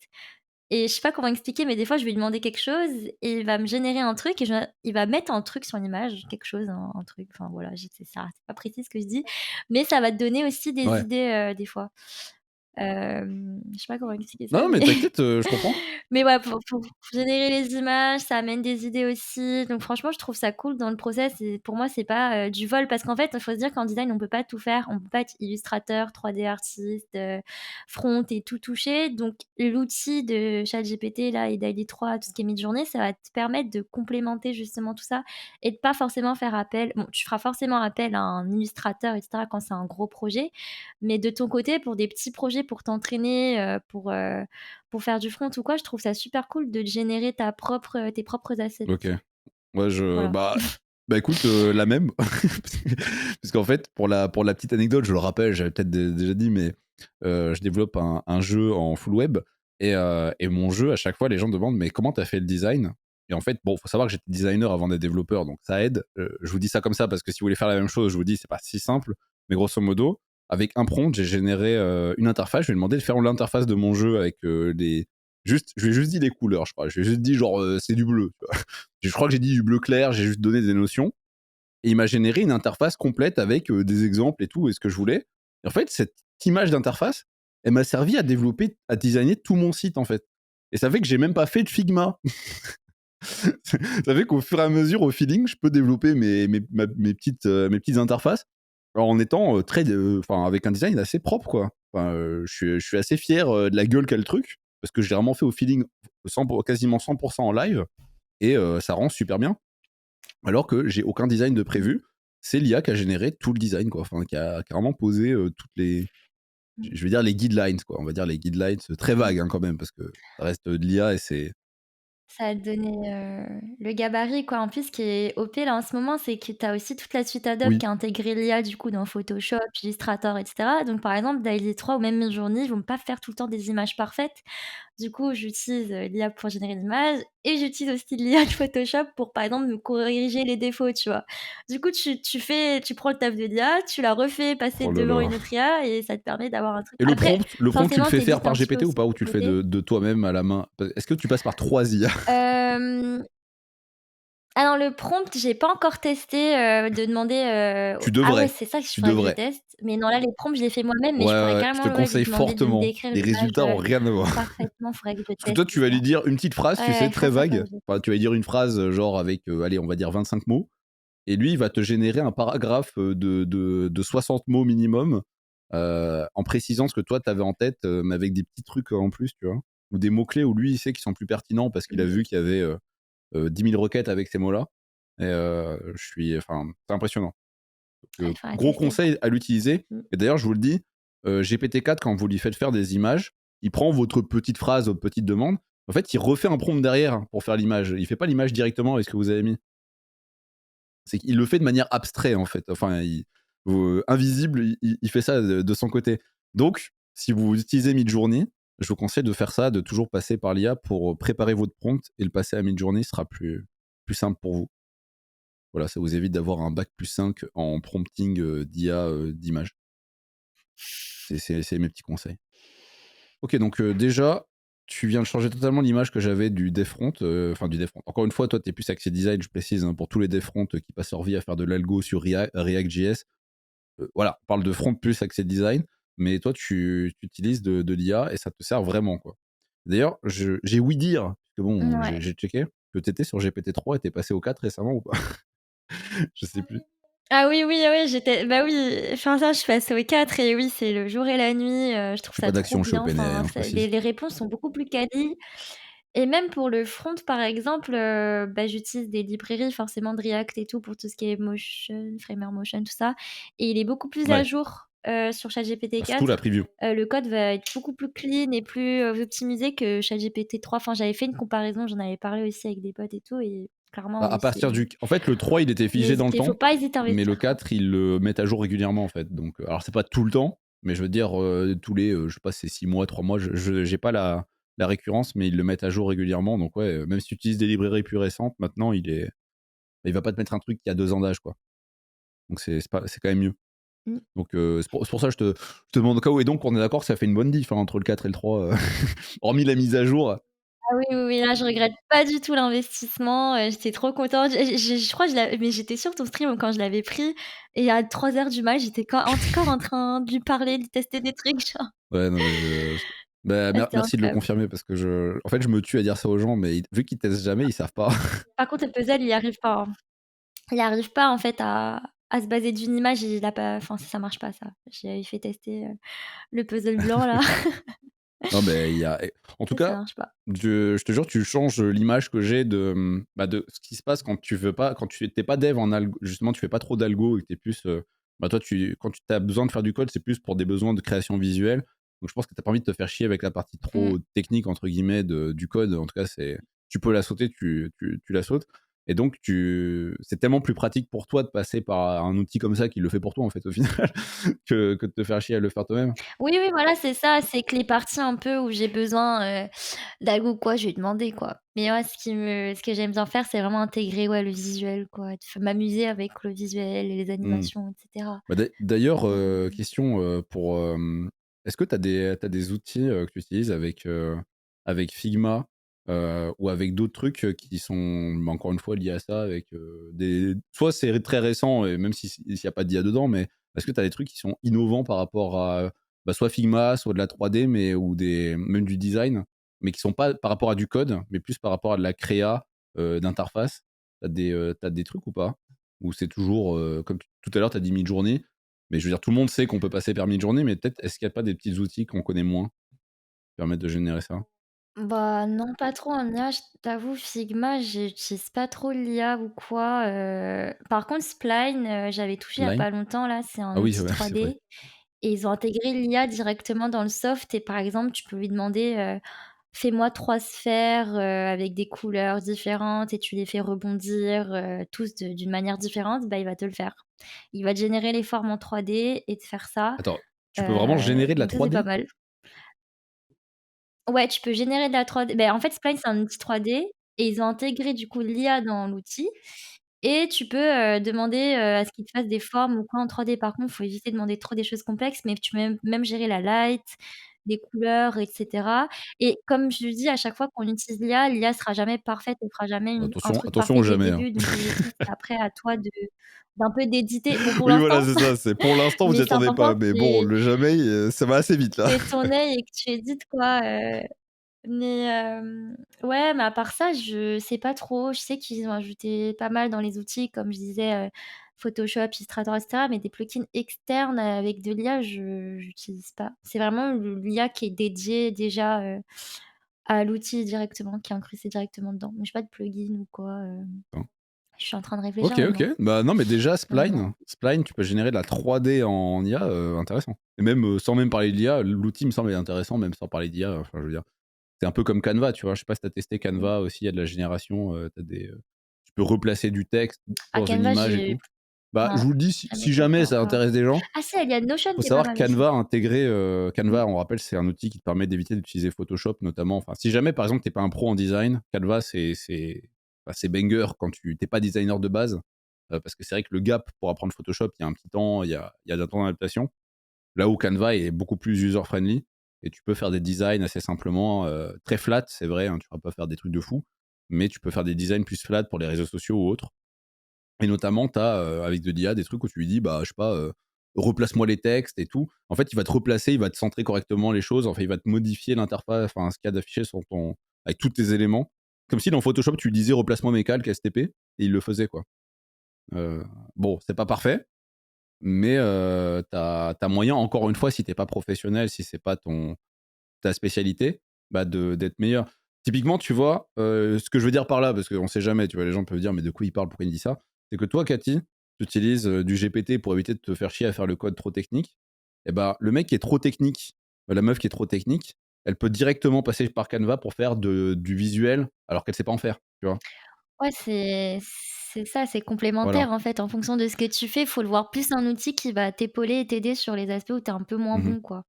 Et je sais pas comment expliquer, mais des fois, je vais lui demander quelque chose et il va me générer un truc et il va mettre un truc sur l'image, quelque chose, un truc, enfin voilà, c'est pas précis ce que je dis, mais ça va te donner aussi des Ouais. idées, des fois. Je sais pas comment expliquer Non, ça, non, mais mais t'inquiète, je comprends. mais ouais, pour générer les images, ça amène des idées aussi. Donc franchement, je trouve ça cool dans le process et pour moi, c'est pas, du vol parce qu'en fait, il faut se dire qu'en design, on peut pas tout faire. On peut pas être illustrateur, 3D artiste, front et tout toucher. Donc l'outil de ChatGPT là et DALL-E 3, tout ce qui est Midjourney, ça va te permettre de complémenter justement tout ça et de pas forcément faire appel bon, tu feras forcément appel à un illustrateur et cetera quand c'est un gros projet, mais de ton côté, pour des petits projets, pour t'entraîner, pour faire du front ou quoi, je trouve ça super cool de générer tes propres assets. Ok. Ouais, Voilà. bah écoute, la même. Parce qu'en fait, pour la petite anecdote, je le rappelle, j'avais peut-être déjà dit, mais je développe un jeu en full web. Et mon jeu, à chaque fois, les gens me demandent, mais comment t'as fait le design? Et en fait, bon, faut savoir que j'étais designer avant d'être développeur, donc ça aide. Je vous dis ça comme ça parce que si vous voulez faire la même chose, je vous dis, c'est pas si simple. Mais grosso modo, avec un prompt, j'ai généré une interface. Je lui ai demandé de faire l'interface de mon jeu avec je lui ai juste dit les couleurs, je crois. Je lui ai juste dit, genre, c'est du bleu. Tu vois. Je crois que j'ai dit du bleu clair, j'ai juste donné des notions. Et il m'a généré une interface complète avec des exemples et tout, et ce que je voulais. Et en fait, cette image d'interface, elle m'a servi à développer, à designer tout mon site, en fait. Et ça fait que j'ai même pas fait de Figma. Ça fait qu'au fur et à mesure, au feeling, je peux développer mes petites interfaces. Alors en étant avec un design assez propre, quoi. Enfin, je suis assez fier de la gueule qu'a le truc, parce que j'ai vraiment fait au feeling quasiment 100% en live, et ça rend super bien. Alors que j'ai aucun design de prévu. C'est l'IA qui a généré tout le design, quoi. Enfin, qui a vraiment posé toutes les, Mmh. je vais dire les guidelines, quoi. On va dire les guidelines, très Mmh. vague hein, quand même, parce que ça reste de l'IA et c'est. Ça a donné, le gabarit quoi. En plus, ce qui est OP là en ce moment, c'est que tu as aussi toute la suite Adobe Oui, qui a intégré l'IA du coup dans Photoshop, Illustrator et cetera. Donc par exemple, DALL-E 3 ou même Midjourney, ils vont pas faire tout le temps des images parfaites. Du coup, j'utilise, l'IA pour générer l'image et j'utilise aussi l'IA de Photoshop pour, par exemple, me corriger les défauts, tu vois? Du coup, tu prends le taf de l'IA, tu la refais passer oh là devant là. une autre IA et ça te permet d'avoir un truc Et après, le prompt, tu le forcément, fais tu faire édites par un petit peu GPT ou aussi pas, ou de tu ton le fais côté. de toi-même à la main? Est-ce que tu passes par 3 IA? Hem Alors le prompt, j'ai pas encore testé, de demander, Tu ah ouais, devrais. c'est ça qu'il Tu faudrait que je devrais. teste. Mais non, là, les prompts, je les fais moi-même, Ouais, mais je pourrais ouais, ouais, je te carrément, ouais, lui conseille demander de me fortement. décrire Les l'image, résultats ont rien à voir. parfaitement. Faudrait que je Parce que teste toi, tu vas ça. lui dire une petite phrase, tu sais, Ouais, très faudrait vague. que je Enfin, tu vas lui dire une phrase, genre avec, allez, on va dire 25 mots. Et lui, il va te générer un paragraphe de 60 mots minimum, en précisant ce que toi, tu avais en tête, mais avec des petits trucs en plus, tu vois. ou des mots-clés où lui, il sait qu'ils sont plus pertinents parce qu'il a vu qu'il y avait 10 000 requêtes avec ces mots-là. Et enfin, c'est impressionnant. Ah, il faudra Gros tester ça. conseil à l'utiliser. Mmh. Et d'ailleurs, je vous le dis, GPT-4, quand vous lui faites faire des images, il prend votre petite phrase, votre petite demande. En fait, il refait un prompt derrière pour faire l'image. Il fait pas l'image directement avec ce que vous avez mis. C'est qu'il le fait de manière abstraite, en fait. Enfin, invisible, il fait ça de son côté. Donc, si vous utilisez Midjourney, je vous conseille de faire ça, de toujours passer par l'IA pour préparer votre prompt et le passer à Midjourney sera plus simple pour vous. Voilà, ça vous évite d'avoir un bac plus 5 en prompting d'IA d'image. C'est mes petits conseils. Ok, donc déjà, tu viens de changer totalement l'image que j'avais du Devfront. Enfin, du Devfront. Encore une fois, toi, tu es plus axé design, je précise, hein, pour tous les Devfront qui passent leur vie à faire de l'algo sur React.js. Voilà, on parle de front plus axé design, mais toi, tu utilises de l'IA et ça te sert vraiment, quoi. D'ailleurs, j'ai ouï dire, parce que bon, Ouais. j'ai checké, que tu étais sur GPT-3 et t'es passé au 4 récemment ou pas? Je sais plus. Ah oui, oui, oui, bah oui, enfin ça, je suis passée au 4 et oui, c'est le jour et la nuit, je Je trouve fais ça pas trop d'action chez bien. OpenAI, Enfin, hein, je les précise. réponses sont beaucoup plus quali et même pour le front, par exemple, bah, j'utilise des librairies forcément de React et tout pour tout ce qui est motion, framework motion, tout ça et il est beaucoup plus à Ouais, jour, sur ChatGPT surtout la 4. preview. Le code va être beaucoup plus clean et plus, optimisé que ChatGPT 3. Enfin, j'avais fait une comparaison, j'en avais parlé aussi avec des potes et tout et clairement, Bah, à oui, partir c'est En fait, le 3, il était figé dans le faut temps, pas hésiter à mais le investir. 4, ils le mettent à jour régulièrement, en fait. Donc, alors, c'est pas tout le temps, mais je veux dire, tous les, je sais pas, c'est 6 mois, 3 mois, j'ai pas la récurrence, mais ils le mettent à jour régulièrement. Donc, ouais, même si tu utilises des librairies plus récentes, maintenant, il va pas te mettre un truc qui a 2 ans d'âge, quoi. Donc, c'est quand même mieux. Mmh. Donc, c'est pour ça que je te demande au cas où. Et donc, on est d'accord, ça fait une bonne diff hein, entre le 4 et le 3, hormis la mise à jour. Ah oui, oui, oui, là, je regrette pas du tout l'investissement, j'étais trop contente. Je crois que mais j'étais sur ton stream quand je l'avais pris et à 3 heures du mat, j'étais encore en train de lui parler, de lui tester des trucs, genre. Ouais, non, mais bah, Ah, c'était merci de le incroyable. confirmer parce que en fait, je me tue à dire ça aux gens, mais vu qu'ils testent jamais, ils savent pas. Par contre, le puzzle, il y arrive pas, hein. Il arrive pas, en fait, à se baser d'une image et il a pas enfin, ça marche pas ça. J'avais fait tester, le puzzle blanc là Non, mais en tout et ça cas, marche pas. je te jure, tu changes l'image que j'ai de ce qui se passe quand tu veux pas, quand tu t'es pas dev en algo, justement, tu fais pas trop d'algo et que t'es plus, bah, toi, quand tu as besoin de faire du code, c'est plus pour des besoins de création visuelle. Donc, je pense que t'as pas envie de te faire chier avec la partie Mmh. trop technique, entre guillemets, du code. En tout cas, tu peux la sauter, tu la sautes. Et donc, c'est tellement plus pratique pour toi de passer par un outil comme ça qui le fait pour toi, en fait, au final, que de te faire chier à le faire toi-même. Oui, oui, voilà, c'est ça, c'est que les parties un peu où j'ai besoin, d'algo ou quoi, je vais demander, quoi. Mais ouais, ce que j'aime bien faire, c'est vraiment intégrer, ouais, le visuel, quoi, m'amuser avec le visuel et les Hmm. animations et cetera. Bah, d'ailleurs, Hem, question est-ce que tu as t'as des outils que tu utilises avec Figma ou avec d'autres trucs qui sont bah, encore une fois liés à ça, avec soit c'est très récent, et même s'il n'y a pas d'IA dedans, mais est-ce que tu as des trucs qui sont innovants par rapport à bah, soit Figma, soit de la 3D, ou même du design, mais qui sont pas par rapport à du code, mais plus par rapport à de la créa d'interface? T'as des trucs ou pas? Ou c'est toujours, comme tout à l'heure, tu as dit Midjourney, mais je veux dire, tout le monde sait qu'on peut passer par Midjourney, mais peut-être, est-ce qu'il n'y a pas des petits outils qu'on connaît moins qui permettent de générer ça? Bah, non, pas trop en IA, je t'avoue, Figma, j'utilise pas trop l'IA ou quoi, par contre Spline, j'avais touché il y a Line? pas longtemps là, c'est un Ah oui, outil ouais, c'est vrai. 3D et ils ont intégré l'IA directement dans le soft et par exemple, tu peux lui demander, «Fais-moi 3 sphères, avec des couleurs différentes et tu les fais rebondir, tous d'une manière différente», bah, il va te le faire. Il va te générer les formes en 3D et te faire ça, Attends, tu peux vraiment générer de la donc ça, c'est pas 3D? mal. Ouais, tu peux générer de la 3D. Ben en fait, Spline, c'est un outil 3D et ils ont intégré du coup l'IA dans l'outil et tu peux, demander, à ce qu'il te fasse des formes ou quoi en 3D. Par contre, faut éviter de demander trop des choses complexes, mais tu peux même gérer la light, les couleurs et cetera et comme je le dis à chaque fois qu'on utilise l'IA sera jamais parfaite, elle fera jamais un truc Attention parfait au dès le jamais, hein. début, donc l'objectif, c'est après à toi d'un peu d'éditer. Bon, pour Oui, voilà, l'instant, c'est ça, c'est pour l'instant, vous mais y c'est attendez important pas, mais que bon, le jamais, ça va assez vite, là. tu aies ton œil et que tu édites quoi, mais ouais, mais à part ça, je sais pas trop. Je sais qu'ils ont ajouté pas mal dans les outils, comme je disais, Photoshop, Illustrator et cetera, mais des plugins externes avec de l'IA, je j'utilise pas. C'est vraiment l'IA qui est dédiée déjà, à l'outil directement, qui est incrusté directement dedans. Mais j'ai pas de plugin ou quoi. Attends. Je suis en train de réfléchir, Ok, mais ok. non. Bah non, mais déjà, Non, non. Spline, tu peux générer de la 3D en IA, intéressant. Et même sans même parler d'IA, l'outil me semble intéressant, même sans parler d'IA. Enfin, je veux dire, c'est un peu comme Canva, tu vois. Je sais pas si t'as testé Canva aussi, il y a de la génération, tu peux replacer du texte À dans une Canva, image et j'ai tout. Bah, je non, vous le dis, jamais si jamais testé ça encore. intéresse des gens, Ah si, il y a Notion faut qui est pas savoir que mal aussi. Canva a intégré, Mmh. Canva, on rappelle, c'est un outil qui te permet d'éviter d'utiliser Photoshop notamment. Enfin, si jamais par exemple t'es pas un pro en design, Canva c'est banger quand tu t'es pas designer de base, parce que c'est vrai que le gap pour apprendre Photoshop, il y a un petit temps, il y a un temps d'adaptation. Là où Canva est beaucoup plus user friendly et tu peux faire des designs assez simplement, très flat, c'est vrai, hein, tu vas pas faire des trucs de fou, mais tu peux faire des designs plus flat pour les réseaux sociaux ou autres. Et notamment, tu as, avec de l'IA, des trucs où tu lui dis, bah, je sais pas, replace-moi les textes et tout. En fait, il va te replacer, il va te centrer correctement les choses. Enfin, il va te modifier l'interface, enfin, ce qu'il y a d'affiché sur ton, avec tous tes éléments. Comme si dans Photoshop, tu lui disais replace-moi mes calques STP et il le faisait, quoi. Euh, bon, c'est pas parfait, mais t'as moyen, encore une fois, si t'es pas professionnel, si c'est pas ta spécialité, bah d'être meilleur. Typiquement, tu vois, ce que je veux dire par là, parce qu'on sait jamais, tu vois, les gens peuvent dire, mais de quoi il parle, pourquoi il me dit ça? C'est que toi, Cathy, tu utilises du GPT pour éviter de te faire chier à faire le code trop technique. Et bah, le mec qui est trop technique, la meuf qui est trop technique, elle peut directement passer par Canva pour faire du visuel alors qu'elle sait pas en faire, tu vois. Ouais, c'est ça, c'est Voilà. complémentaire en fait. En fonction de ce que tu fais, faut le voir plus un outil qui va t'épauler et t'aider sur les aspects où tu es un peu moins Mhm. bon, quoi.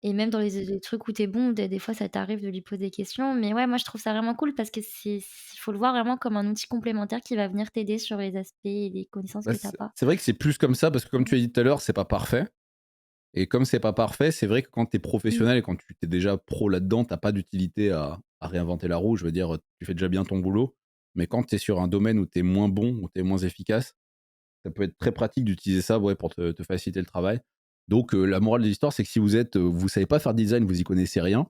Et même dans les trucs où tu es bon, des fois ça t'arrive de lui poser des questions. Mais ouais, moi je trouve ça vraiment cool parce que il faut le voir vraiment comme un outil complémentaire qui va venir t'aider sur les aspects et les connaissances Bah, que tu pas. c'est vrai que c'est plus comme ça parce que comme tu Mmh. as dit tout à l'heure, c'est pas parfait. Et comme c'est pas parfait, c'est vrai que quand tu es Mmh. professionnel et quand tu es déjà pro là-dedans, t'as pas d'utilité à réinventer la roue. Je veux dire, tu fais déjà bien ton boulot. Mais quand tu es sur un domaine où tu es moins bon, où tu es moins efficace, ça peut être très pratique d'utiliser ça, ouais, pour te faciliter le travail. Donc, la morale de l'histoire, c'est que si vous savez pas faire de design, vous y connaissez rien,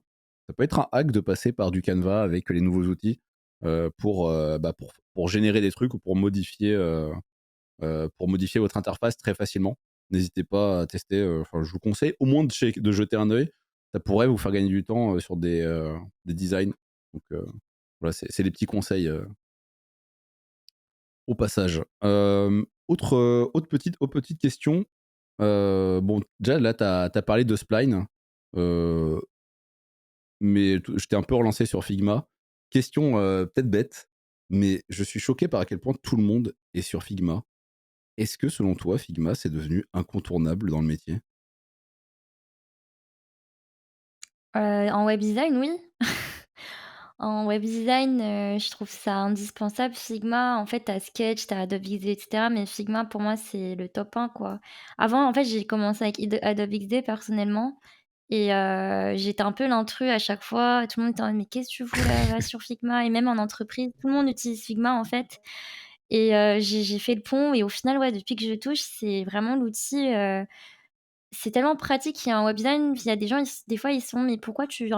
ça peut être un hack de passer par du Canva avec les nouveaux outils pour générer des trucs ou pour modifier votre interface très facilement. N'hésitez pas à tester. Enfin, je vous conseille au moins de jeter un œil. Ça pourrait vous faire gagner du temps sur des designs. Donc voilà, c'est les petits conseils au passage. Autre petite question. Bon, déjà là, tu as parlé de Spline, euh, mais je t'ai un peu relancé sur Figma. Question peut-être bête, mais je suis choqué par à quel point tout le monde est sur Figma. Est-ce que selon toi, Figma, c'est devenu incontournable dans le métier? En web design, oui. En web design, je trouve ça indispensable. Figma, en fait, tu as Sketch, tu as Adobe XD et cetera, mais Figma, pour moi, c'est le top 1, quoi. Avant, en fait, j'ai commencé avec Adobe XD personnellement et j'étais un peu l'intrus à chaque fois. Tout le monde était en mode: «Mais qu'est-ce que tu fous là? Va sur Figma» et même en entreprise, tout le monde utilise Figma, en fait et j'ai fait le pont et au final, ouais, depuis que je touche, c'est vraiment l'outil, c'est tellement pratique. Il y a un web design, il y a des gens, des fois, ils sont: «Mais pourquoi tu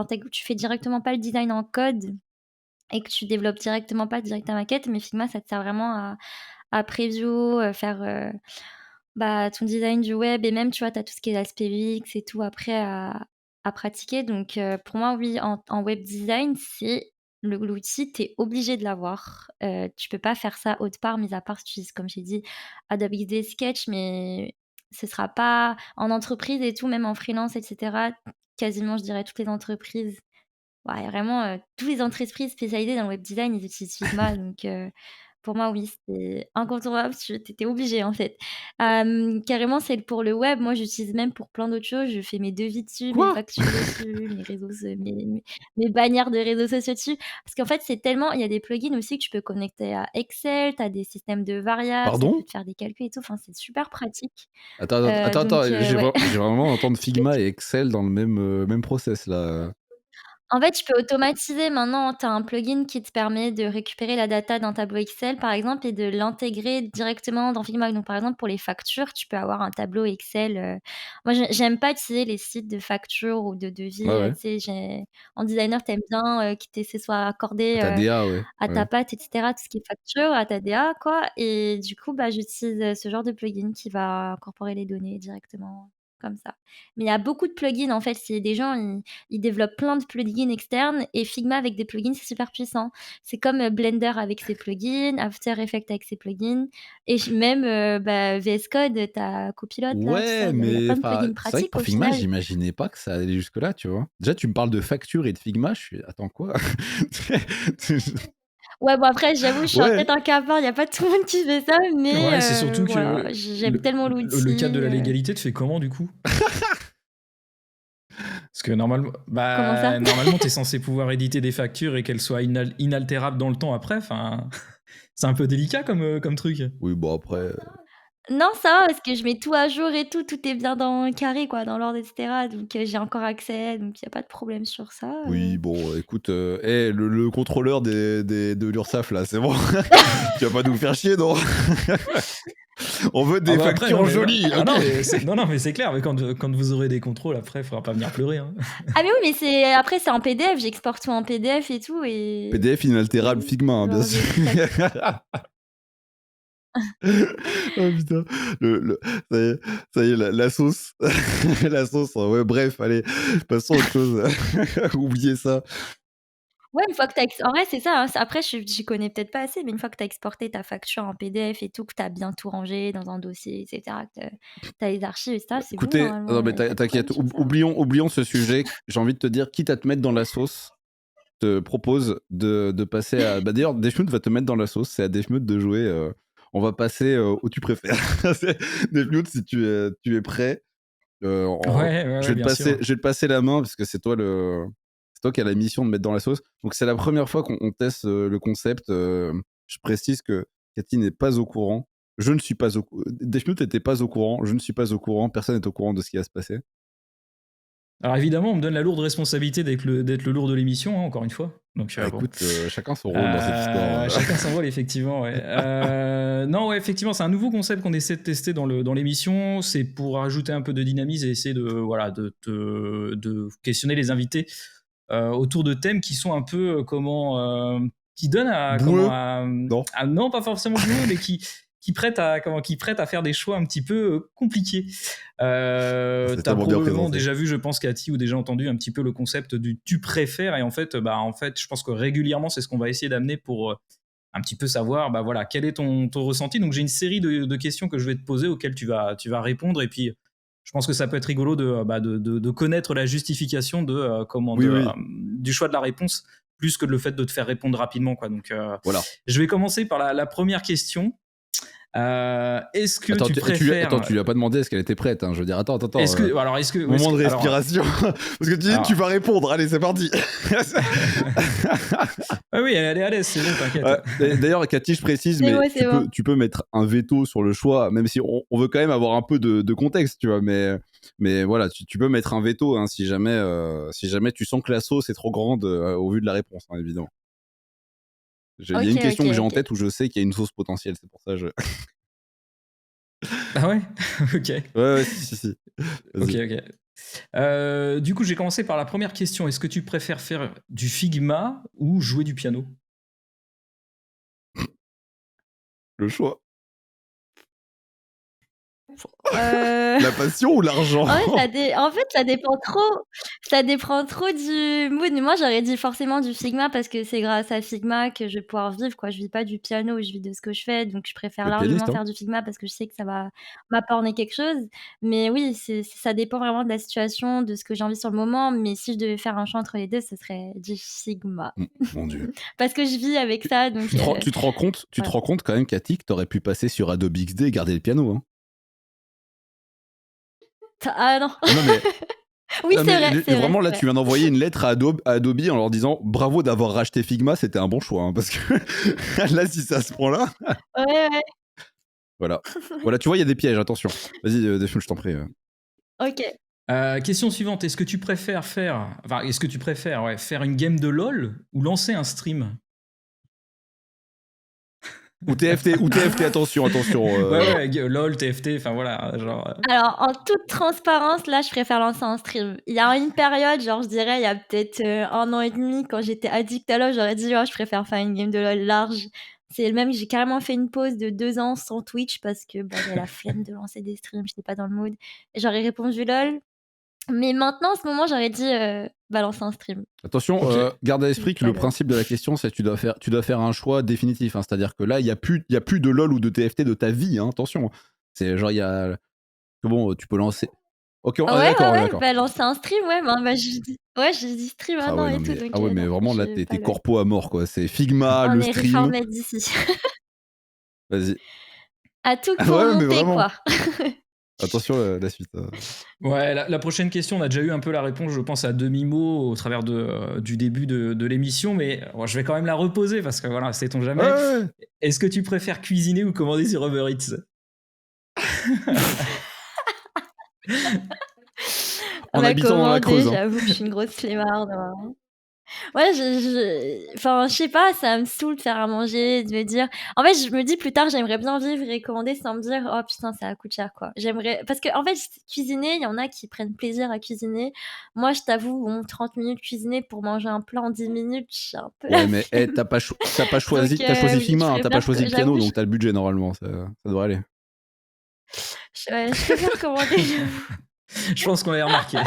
fais directement pas le design en code?» et que tu développes directement pas direct ta maquette, mais Figma, ça te sert vraiment à preview, faire, bah, ton design du web et même, tu vois, tu as tout ce qui est l'aspect UX et tout après à pratiquer donc pour moi, oui, en web design, c'est l'outil, tu es obligé de l'avoir. Tu peux pas faire ça autre part, mis à part si tu utilises, comme j'ai dit, Adobe XD, Sketch, mais ce sera pas en entreprise et tout, même en freelance et cetera, quasiment, je dirais, toutes les entreprises ouais, vraiment, tous les entreprises spécialisées dans le web design, ils utilisent Figma donc pour moi, oui, c'est incontournable, tu étais obligé, en fait. Carrément, c'est pour le web. Moi, j'utilise même pour plein d'autres choses. Je fais mes devis dessus, mes Quoi? factures dessus, mes réseaux so mes bannières de réseaux sociaux dessus. Parce qu'en fait, c'est tellement il y a des plugins aussi que tu peux connecter à Excel, tu as des systèmes de variables, ça peut Pardon? te faire des calculs et tout. Enfin, c'est super pratique. Attends, Donc ouais. j'ai vraiment entendre Figma et Excel dans le même process là. En fait, tu peux automatiser maintenant, tu as un plugin qui te permet de récupérer la data d'un tableau Excel, par exemple, et de l'intégrer directement dans Figma. Donc, par exemple, pour les factures, tu peux avoir un tableau Excel, moi, j'aime pas utiliser les sites de factures ou de devis, Ouais, ouais. tu sais, en designer, tu aimes bien, ce soit À accordé, ta DA, ouais. à ta Ouais. patte et cetera, tout ce qui est facture, à ta DA, quoi et du coup, bah, j'utilise, ce genre de plugin qui va incorporer les données directement. comme ça. Mais il y a beaucoup de plugins, en fait. C'est des gens, ils développent plein de plugins externes et Figma avec des plugins, c'est super puissant. C'est comme Blender avec ses plugins, After Effects avec ses plugins et même VS Code, t'as Copilot là, tout ça. Ouais, Il y a mais plein de enfin, plugins c'est vrai que pratiques pour au Figma, final. j'imaginais pas que ça allait jusque-là, tu vois. Déjà, tu me parles de facture et de Figma, je suis, attends quoi? Ouais, bon après, j'avoue, je suis Ouais, peut-être un cafard, il y a pas tout le monde qui fait ça, mais Ouais, c'est surtout voilà, que j'aime tellement le cadre de l'outil. la légalité te fait comment du coup? Parce que Comment ça? normalement, t'es censé pouvoir éditer des factures et qu'elles soient inaltérables dans le temps après. Enfin, c'est un peu délicat comme truc. oui, bon après, Non, ça va parce que je mets tout à jour et tout est bien dans le carré quoi, dans l'ordre et cetera donc j'ai encore accès, donc il y a pas de problème sur ça. oui, bon, écoute, le contrôleur de l'URSSAF là, c'est bon. Tu vas pas nous faire chier, non? On veut Ah des bah après, non, factures mais jolies, ah ok? non, mais c'est clair, mais quand vous aurez des contrôles, après, il faudra pas venir pleurer. Hein. Ah mais oui, mais après c'est en PDF, j'exporte tout en PDF et tout et PDF inaltérable Figma, hein, bien genre sûr. j'ai toute Oh putain, ça y est, la sauce, la sauce. Ouais, bref, allez, passons à autre chose. Oubliez ça. Ouais, une fois que en vrai, c'est ça, hein, après j'y connais peut-être pas assez, mais une fois que tu as exporté ta facture en PDF et tout, que tu as bien tout rangé dans un dossier et cetera, que tu as les archives et cetera, c'est bon Écoutez, non normalement, mais y a pas de t'inquiète, problème sur ça. oublions ce sujet. J'ai envie de te dire, quitte à te mettre dans la sauce, te propose de passer à. Bah d'ailleurs, Defmute va te mettre dans la sauce. C'est à Defmute de jouer. On va passer où tu préfères. Defmute, si tu es prêt. Je Ouais, vais te bien sûr. passer la main parce que c'est toi qui as la mission de mettre dans la sauce. Donc c'est la première fois qu'on teste le concept. Je précise que Cathy n'est pas au courant. Je ne suis pas au courant. Defmute n'était pas au courant. Je ne suis pas au courant. Personne n'est au courant de ce qui va se passer. Alors évidemment, on me donne la lourde responsabilité d'être le lourd de l'émission, hein, encore une fois. Donc Bah, bon. écoute, chacun son rôle dans cette histoire. Chacun son rôle, effectivement. Ouais. Non, ouais, effectivement, c'est un nouveau concept qu'on essaie de tester dans l'émission. C'est pour ajouter un peu de dynamisme et essayer de questionner les invités autour de thèmes qui sont un peu qui donnent Boueux. Non. non, pas forcément boueux, mais qui prêtent à faire des choix un petit peu compliqués. T'as tellement bien probablement présenté. déjà vu, je pense, Cathy, ou déjà entendu un petit peu le concept du tu préfères, et en fait, je pense que régulièrement, c'est ce qu'on va essayer d'amener pour un petit peu savoir, quel est ton ressenti. Donc j'ai une série de questions que je vais te poser auxquelles tu vas répondre, et puis je pense que ça peut être rigolo de connaître la justification du choix de la réponse, plus que le fait de te faire répondre rapidement, quoi. Donc Voilà. je vais commencer par la première question. Est-ce que tu préfères... Attends, tu lui as pas demandé est-ce qu'elle était prête, hein. Je veux dire, attends. Moment de respiration. Parce que tu dis que tu vas répondre. Allez, c'est parti. Ah oui, elle est à l'aise, c'est bon, t'inquiète. D'ailleurs, Cathy, je précise, C'est mais bon. tu peux mettre un veto sur le choix, même si on veut quand même avoir un peu de contexte, tu vois. Mais voilà, tu peux mettre un veto, hein, si jamais tu sens que la sauce est trop grande au vu de la réponse, hein, évidemment. Il y a une question que j'ai en tête où je sais qu'il y a une sauce potentielle, c'est pour ça que je... Ah ouais. Ok. Ouais, si. Ok. Du coup, j'ai commencé par la première question. Est-ce que tu préfères faire du Figma ou jouer du piano? Le choix. Euh... La passion ou l'argent? En fait, ça dépend trop du mood. Mais moi, j'aurais dit forcément du Figma parce que c'est grâce à Figma que je vais pouvoir vivre, quoi. Je vis pas du piano, je vis de ce que je fais. Donc, je préfère Le largement pianiste, hein. faire du Figma parce que je sais que ça va m'apporter quelque chose. Mais oui, ça dépend vraiment de la situation, de ce que j'ai envie sur le moment. Mais si je devais faire un choix entre les deux, ce serait du Figma. Mon Dieu. Parce que je vis avec ça. Donc, Tu te rends compte quand même, Cathy, que t'aurais pu passer sur Adobe XD et garder le piano, hein. Ah non. Non, mais... Oui, non, c'est mais vrai. vraiment, là, c'est tu viens d'envoyer une lettre à Adobe en leur disant bravo d'avoir racheté Figma, c'était un bon choix, hein, parce que là, si c'est à ce point-là... Ouais. Voilà, tu vois, il y a des pièges, attention. Vas-y, Defun, je t'en prie. Ok. Question suivante. Est-ce que tu préfères faire une game de LoL ou lancer un stream? Ou TFT, attention. Ouais, LoL, TFT, enfin voilà, genre... Alors, en toute transparence, là, je préfère lancer un stream. Il y a une période, genre, je dirais, il y a peut-être 1 an et demi, quand j'étais addict à LoL, j'aurais dit, oh, je préfère faire une game de LoL large. C'est le même, j'ai carrément fait une pause de 2 ans sans Twitch parce que, bah, j'avais la flemme de lancer des streams, j'étais pas dans le mood et j'aurais répondu LOL. Mais maintenant, en ce moment, j'aurais dit, bah, lancer un stream. Attention, Ok. garde à l'esprit que le Voilà. principe de la question, c'est que tu dois faire un choix définitif. Hein. C'est-à-dire que là, il y a plus de LoL ou de TFT de ta vie. Hein. Attention. C'est genre, il y a. Bon, tu peux lancer. Ok, on est Ouais, d'accord, on est ouais, d'accord. bah, lancer un stream, ouais, bah, j'ai dit stream Ah maintenant ouais, et non, tout, mais, donc mais non, vraiment, là, je t'es pas LOL. corpo à mort, quoi. C'est Figma, On le est stream. reformés d'ici. Vas-y. À tout Ah pour ouais, mais monter, vraiment. quoi. Attention, la suite. Ouais, la prochaine question, on a déjà eu un peu la réponse, je pense, à demi-mot au travers du début de l'émission, mais je vais quand même la reposer parce que voilà, sait-on jamais. Ouais. Est-ce que tu préfères cuisiner ou commander sur Uber Eats? En Bah, habitant dans la commander, Creuse. Hein. j'avoue que je suis une grosse flemmarde. Hein. Ouais, enfin, je sais pas, ça me saoule de faire à manger, de me dire. En fait, je me dis plus tard, j'aimerais bien vivre et commander sans me dire, oh putain, ça coûte cher, quoi. J'aimerais. Parce que, en fait, cuisiner, il y en a qui prennent plaisir à cuisiner. Moi, je t'avoue, bon, 30 minutes cuisiner pour manger un plat en 10 minutes, j'ai un peu la Ouais, mais flemme. t'as pas choisi, Donc, t'as choisi je Figma, hein, t'as pas préfère choisi le j'avoue, piano, donc t'as le budget normalement. Ça devrait aller. ouais, je préfère commander. Je pense qu'on l'a remarqué.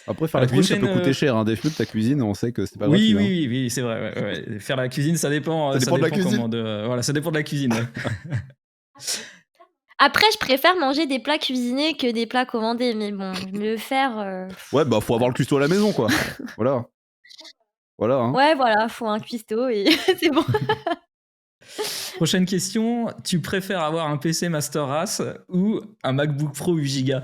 Après, faire La la cuisine, ça prochaine, peut coûter cher. Hein. Des flûtes, ta cuisine, on sait que c'est pas Oui, gratuit. Hein. oui, c'est vrai. Ouais. Faire la cuisine, ça dépend. Ça dépend de la cuisine. Voilà, ça dépend de la cuisine. Ouais. Après, je préfère manger des plats cuisinés que des plats commandés, mais bon, me faire. Ouais, bah faut avoir le cuistot à la maison, quoi. Voilà. Voilà. Hein. Ouais, voilà, faut un cuistot et c'est bon. Prochaine question, tu préfères avoir un PC Master Race ou un MacBook Pro 8 Go?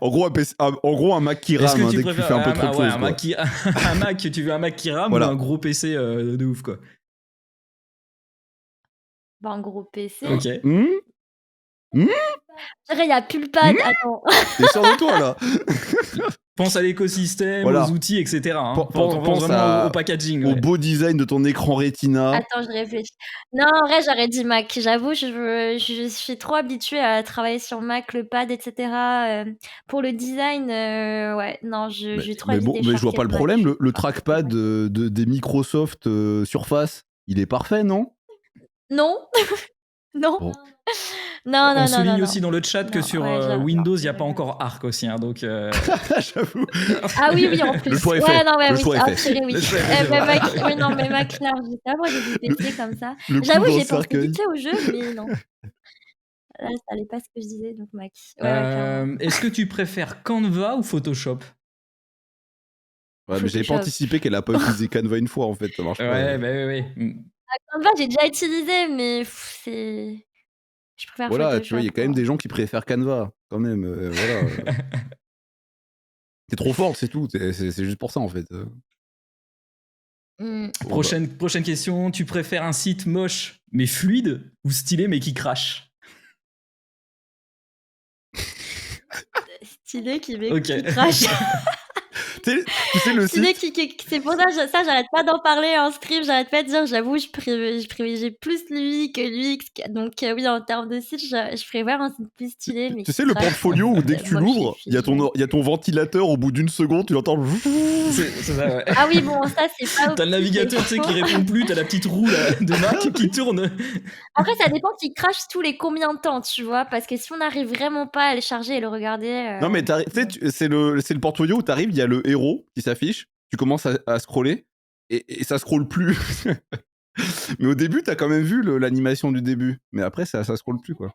En gros, un Mac qui Est-ce rame que hein, tu dès que tu préfères fais un peu trop de choses. un Mac qui tu veux un Mac qui rame Voilà. ou un gros PC de ouf quoi? Bah, un gros PC. Ok. Je dirais, il y a plus le pad. Attends. T'es sûr de toi là? Pense à l'écosystème, Voilà. aux outils, etc. Hein. Pense vraiment au packaging. Au Ouais. beau design de ton écran Retina. Attends, je réfléchis. Non, en vrai, j'aurais dit Mac. J'avoue, je suis trop habituée à travailler sur Mac, le pad, etc. Pour le design, ouais, non, j'ai trop Mais envie bon, mais je vois d'écharquer pas le Mac. problème. Le trackpad des Microsoft Surface, il est parfait, non? Non. Non. Bon. Non. On souligne aussi dans le chat que Non, sur ouais, j'avoue, Windows, il n'y a non, pas encore Arc aussi. Hein, donc, J'avoue. Ah oui, en plus. Le choix est ouais, fait. non, ouais, Le oui. choix est Ah, fait. purée, oui. Le choix est fait, Mais Mac, oui, non, mais Mac, là, moi, j'ai des PC comme ça. Le coup J'avoue, dans le j'ai pensé cercueil. vite fait au jeu, mais non. Là, ça allait pas ce que je disais, donc Mac. Ouais, clairement. Est-ce que tu préfères Canva ou Photoshop? Ouais, mais j'avais pas Photoshop. anticipé qu'elle a pas utilisé Canva une fois en fait. Ça marche pas. Ouais, bah oui. Canva, j'ai déjà utilisé, mais c'est. Je préfère Voilà, Photoshop. tu vois, il y a quand même des gens qui préfèrent Canva, quand même. Voilà. T'es trop forte, c'est tout. C'est juste pour ça en fait. Mm. Prochaine question, tu préfères un site moche mais fluide ou stylé mais qui crache? Stylé qui Ok. crache. Tu sais le Stylé site. c'est pour ça, j'arrête pas d'en parler en stream, j'arrête pas de dire, j'avoue, je privilégie plus lui que l'UX. Donc oui, en termes de site, je préfère un site plus stylé. Mais Tu sais le portfolio où dès que tu l'ouvres, il y a ton ventilateur au bout d'une seconde, tu l'entends. C'est ça, ouais. Ah oui, bon, ça c'est pas. T'as le navigateur tu sais, qui répond plus, t'as la petite roue là, de Mac qui tourne. Après, ça dépend qu'il crache tous les combien de temps, tu vois, parce que si on n'arrive vraiment pas à le charger et le regarder. Non mais tu sais, c'est le portfolio où t'arrives, il y a le héros qui s'affiche, tu commences à scroller et ça scrolle plus. Mais au début, t'as quand même vu l'animation du début, mais après ça scrolle plus quoi.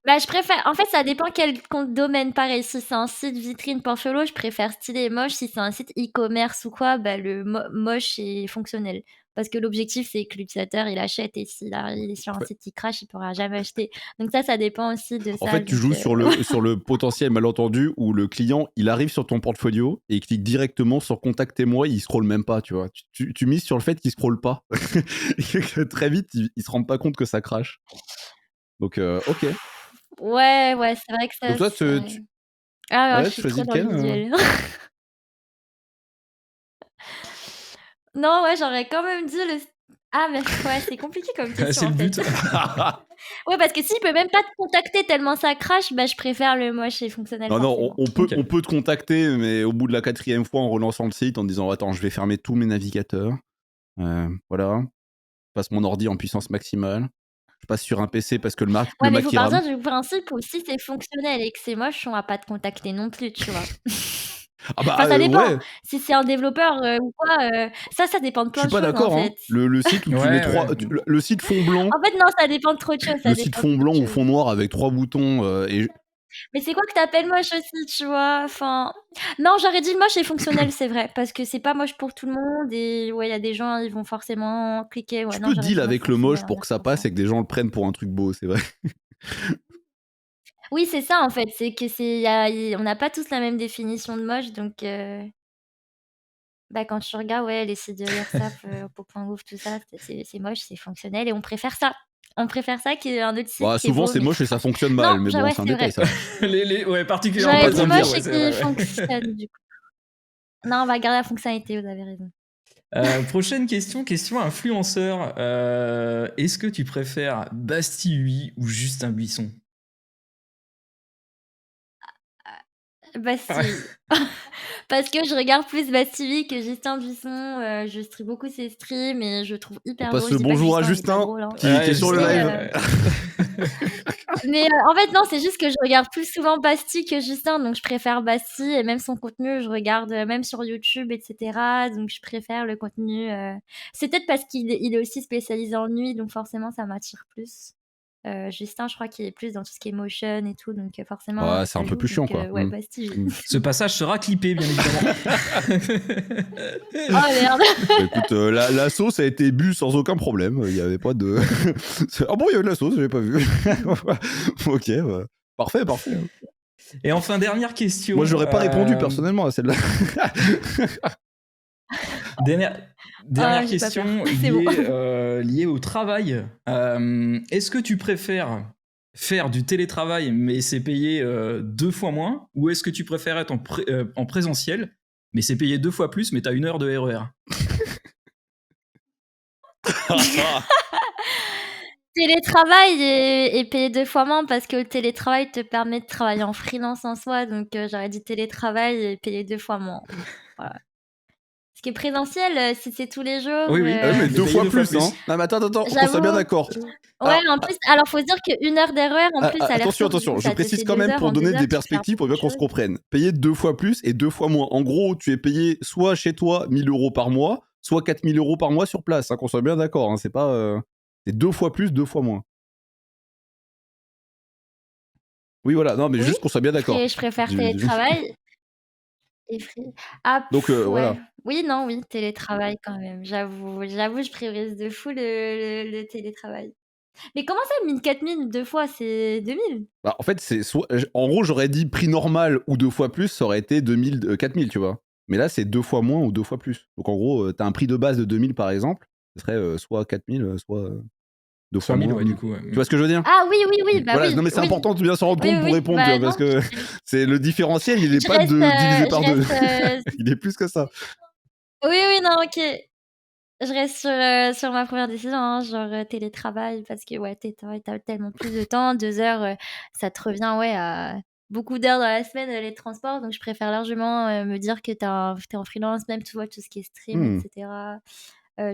Bah, je préfère. En fait, ça dépend quel domaine. Pareil, si c'est un site vitrine portfolio, je préfère stylé et moche. Si c'est un site e-commerce ou quoi, bah, le moche et fonctionnel. Parce que l'objectif, c'est que l'utilisateur, il achète et s'il est sur un site qui crache, il pourra jamais acheter. Donc ça dépend aussi de En ça. fait, tu joues sur le potentiel malentendu où le client, il arrive sur ton portfolio et il clique directement sur contactez-moi, il scrolle même pas, tu vois. Tu mises sur le fait qu'il scrolle pas. Et que très vite, il se rend pas compte que ça crache. Donc, ok. Ouais, c'est vrai que ça. Donc toi, Ah, ouais, je tu suis choisis trop dans le lequel visuel. Non, ouais, j'aurais quand même dit Ah, mais ouais, c'est compliqué comme C'est question, le en fait. but. Ouais, parce que s'il peut même pas te contacter tellement ça crache, bah, je préfère le moche et fonctionnel, Non, non, forcément. Ok. on peut te contacter, mais au bout de la 4e fois, en relançant le site, en disant attends, je vais fermer tous mes navigateurs. Voilà. Je passe mon ordi en puissance maximale. Je passe sur un PC parce que le Ouais, mais Mac faut il rame. partir du principe où si c'est fonctionnel et que c'est moche, on va pas te contacter non plus, tu vois? Ah bah Enfin, ça dépend. ouais, Si c'est un développeur, ou quoi, ça dépend de je plein suis de pas choses, en d'accord. Hein. fait. Le site où tu mets Ouais, ouais. le site fond blanc, En fait, non, ça dépend de trop de choses, ça le site dépend de fond trop de blanc ou choses. fond noir avec 3 boutons Mais c'est quoi que t'appelles moche aussi, tu vois? Enfin, non, j'aurais dit moche et fonctionnel, c'est vrai, parce que c'est pas moche pour tout le monde et ouais, il y a des gens, ils vont forcément cliquer. Ouais, tu non, peux j'aurais deal dit moche avec le moche fonctionnel, on va pour dire que ça comme ça. passe et que des gens le prennent pour un truc beau, c'est vrai. Oui, c'est ça, en fait, c'est que c'est on n'a pas tous la même définition de moche, donc bah, quand tu regardes, ouais, les sites de l'URSSAF, Pau.gouv, tout ça, c'est moche, c'est fonctionnel et on préfère ça. On préfère ça qu'un autre site Bah, qui est souvent beau c'est mais moche qui et ça crache. fonctionne Non, mal, mais bon, ouais, c'est un c'est détail vrai. ça. Ouais, particulièrement J'aurais pas dit te le dire, moche ouais, et c'est vrai, qui ouais. fonctionne, du coup. Non, on va garder la fonctionnalité, vous avez raison. Prochaine question influenceur. Est-ce que tu préfères Bastille Hui ou Justin Buisson? Bastille. Parce que je regarde plus Bastille que Justin Buisson, je stream beaucoup ses streams et je le trouve On hyper passe drôle. le Je dis pas que bonjour à Justin, il est pas Justin drôle, hein. qui est sur le Justin, live. Mais en fait, non, c'est juste que je regarde plus souvent Bastille que Justin, donc je préfère Bastille et même son contenu, je regarde, même sur YouTube et cetera, donc je préfère le contenu, c'est peut-être parce qu'il est aussi spécialisé en nuit, donc forcément ça m'attire plus. Justin, je crois qu'il est plus dans tout ce qui est motion et tout, donc forcément, Ouais, c'est ça un peu joue, plus chiant donc quoi. ouais, Bastille. Ce passage sera clippé, bien évidemment. Oh merde! Bah, écoute, la sauce a été bue sans aucun problème. Il n'y avait pas de. Ah bon, il y avait de la sauce, j'avais pas vu. Ok, bah, parfait, parfait. Et enfin, dernière question. Moi, j'aurais pas répondu personnellement à celle-là. Dernière Ah, j'ai pas peur. question C'est bon. liée au travail. Est-ce que tu préfères faire du télétravail mais c'est payé 2 fois moins, ou est-ce que tu préfères être en présentiel mais c'est payé 2 fois plus mais t'as 1 heure de RER? Télétravail est payé 2 fois moins parce que le télétravail te permet de travailler en freelance en soi, donc j'aurais dit télétravail et payé 2 fois moins. Voilà. Ce qui est présentiel, si c'est tous les jours, Oui, oui. Ah oui, mais C'est 2 payé fois 2 fois plus, hein. Non, mais attends, qu'on soit bien j'avoue. d'accord. Ouais, Alors, en plus, alors faut se dire que 1 heure d'erreur, en plus, attention, aller-retour, du coup, je ça te précise fait quand 2 même heures. pour En 2 donner heures, des tu peux faire perspectives pour beaucoup bien de qu'on se choses. comprenne. Payer 2 fois plus et 2 fois moins. En gros, tu es payé soit chez toi 1 000 € par mois, soit 4 000 € par mois sur place, hein, qu'on soit bien d'accord. Hein, c'est pas. C'est 2 fois plus, 2 fois moins. Oui, voilà, non, mais Oui, juste qu'on soit bien d'accord. je préfère télétravail et free. Ah, Donc, ouais. voilà. Oui, non, oui, télétravail quand même. J'avoue, je priorise de fou le télétravail. Mais comment ça, 1 4 000 2 fois? C'est 2 000? Bah, en fait, c'est soit. En gros, j'aurais dit prix normal ou 2 fois plus, ça aurait été 2000, 4000, tu vois. Mais là, c'est 2 fois moins ou 2 fois plus. Donc, en gros, t'as un prix de base de 2000 par exemple, ce serait soit 4000, soit 2 fois 100 000, moins. ouais, du coup. Ouais. Tu vois ce que je veux dire? Ah oui, oui, oui, bah Voilà, oui, non, mais c'est oui. important de bien se rendre Oui, compte oui, pour oui. répondre, tu Bah vois, parce non, que c'est le différentiel, il est je pas reste, divisé par je 2. reste, Il est plus que ça. oui, oui, non, OK. Je reste sur ma première décision, hein, genre, télétravail parce que ouais, télétravail, tu tellement plus de temps. 2 heures, ça te revient, ouais, à beaucoup d'heures dans la semaine, les transports, donc je préfère largement, me dire que tu en freelance, même, tu vois, tout ce qui est stream et Hmm. cetera.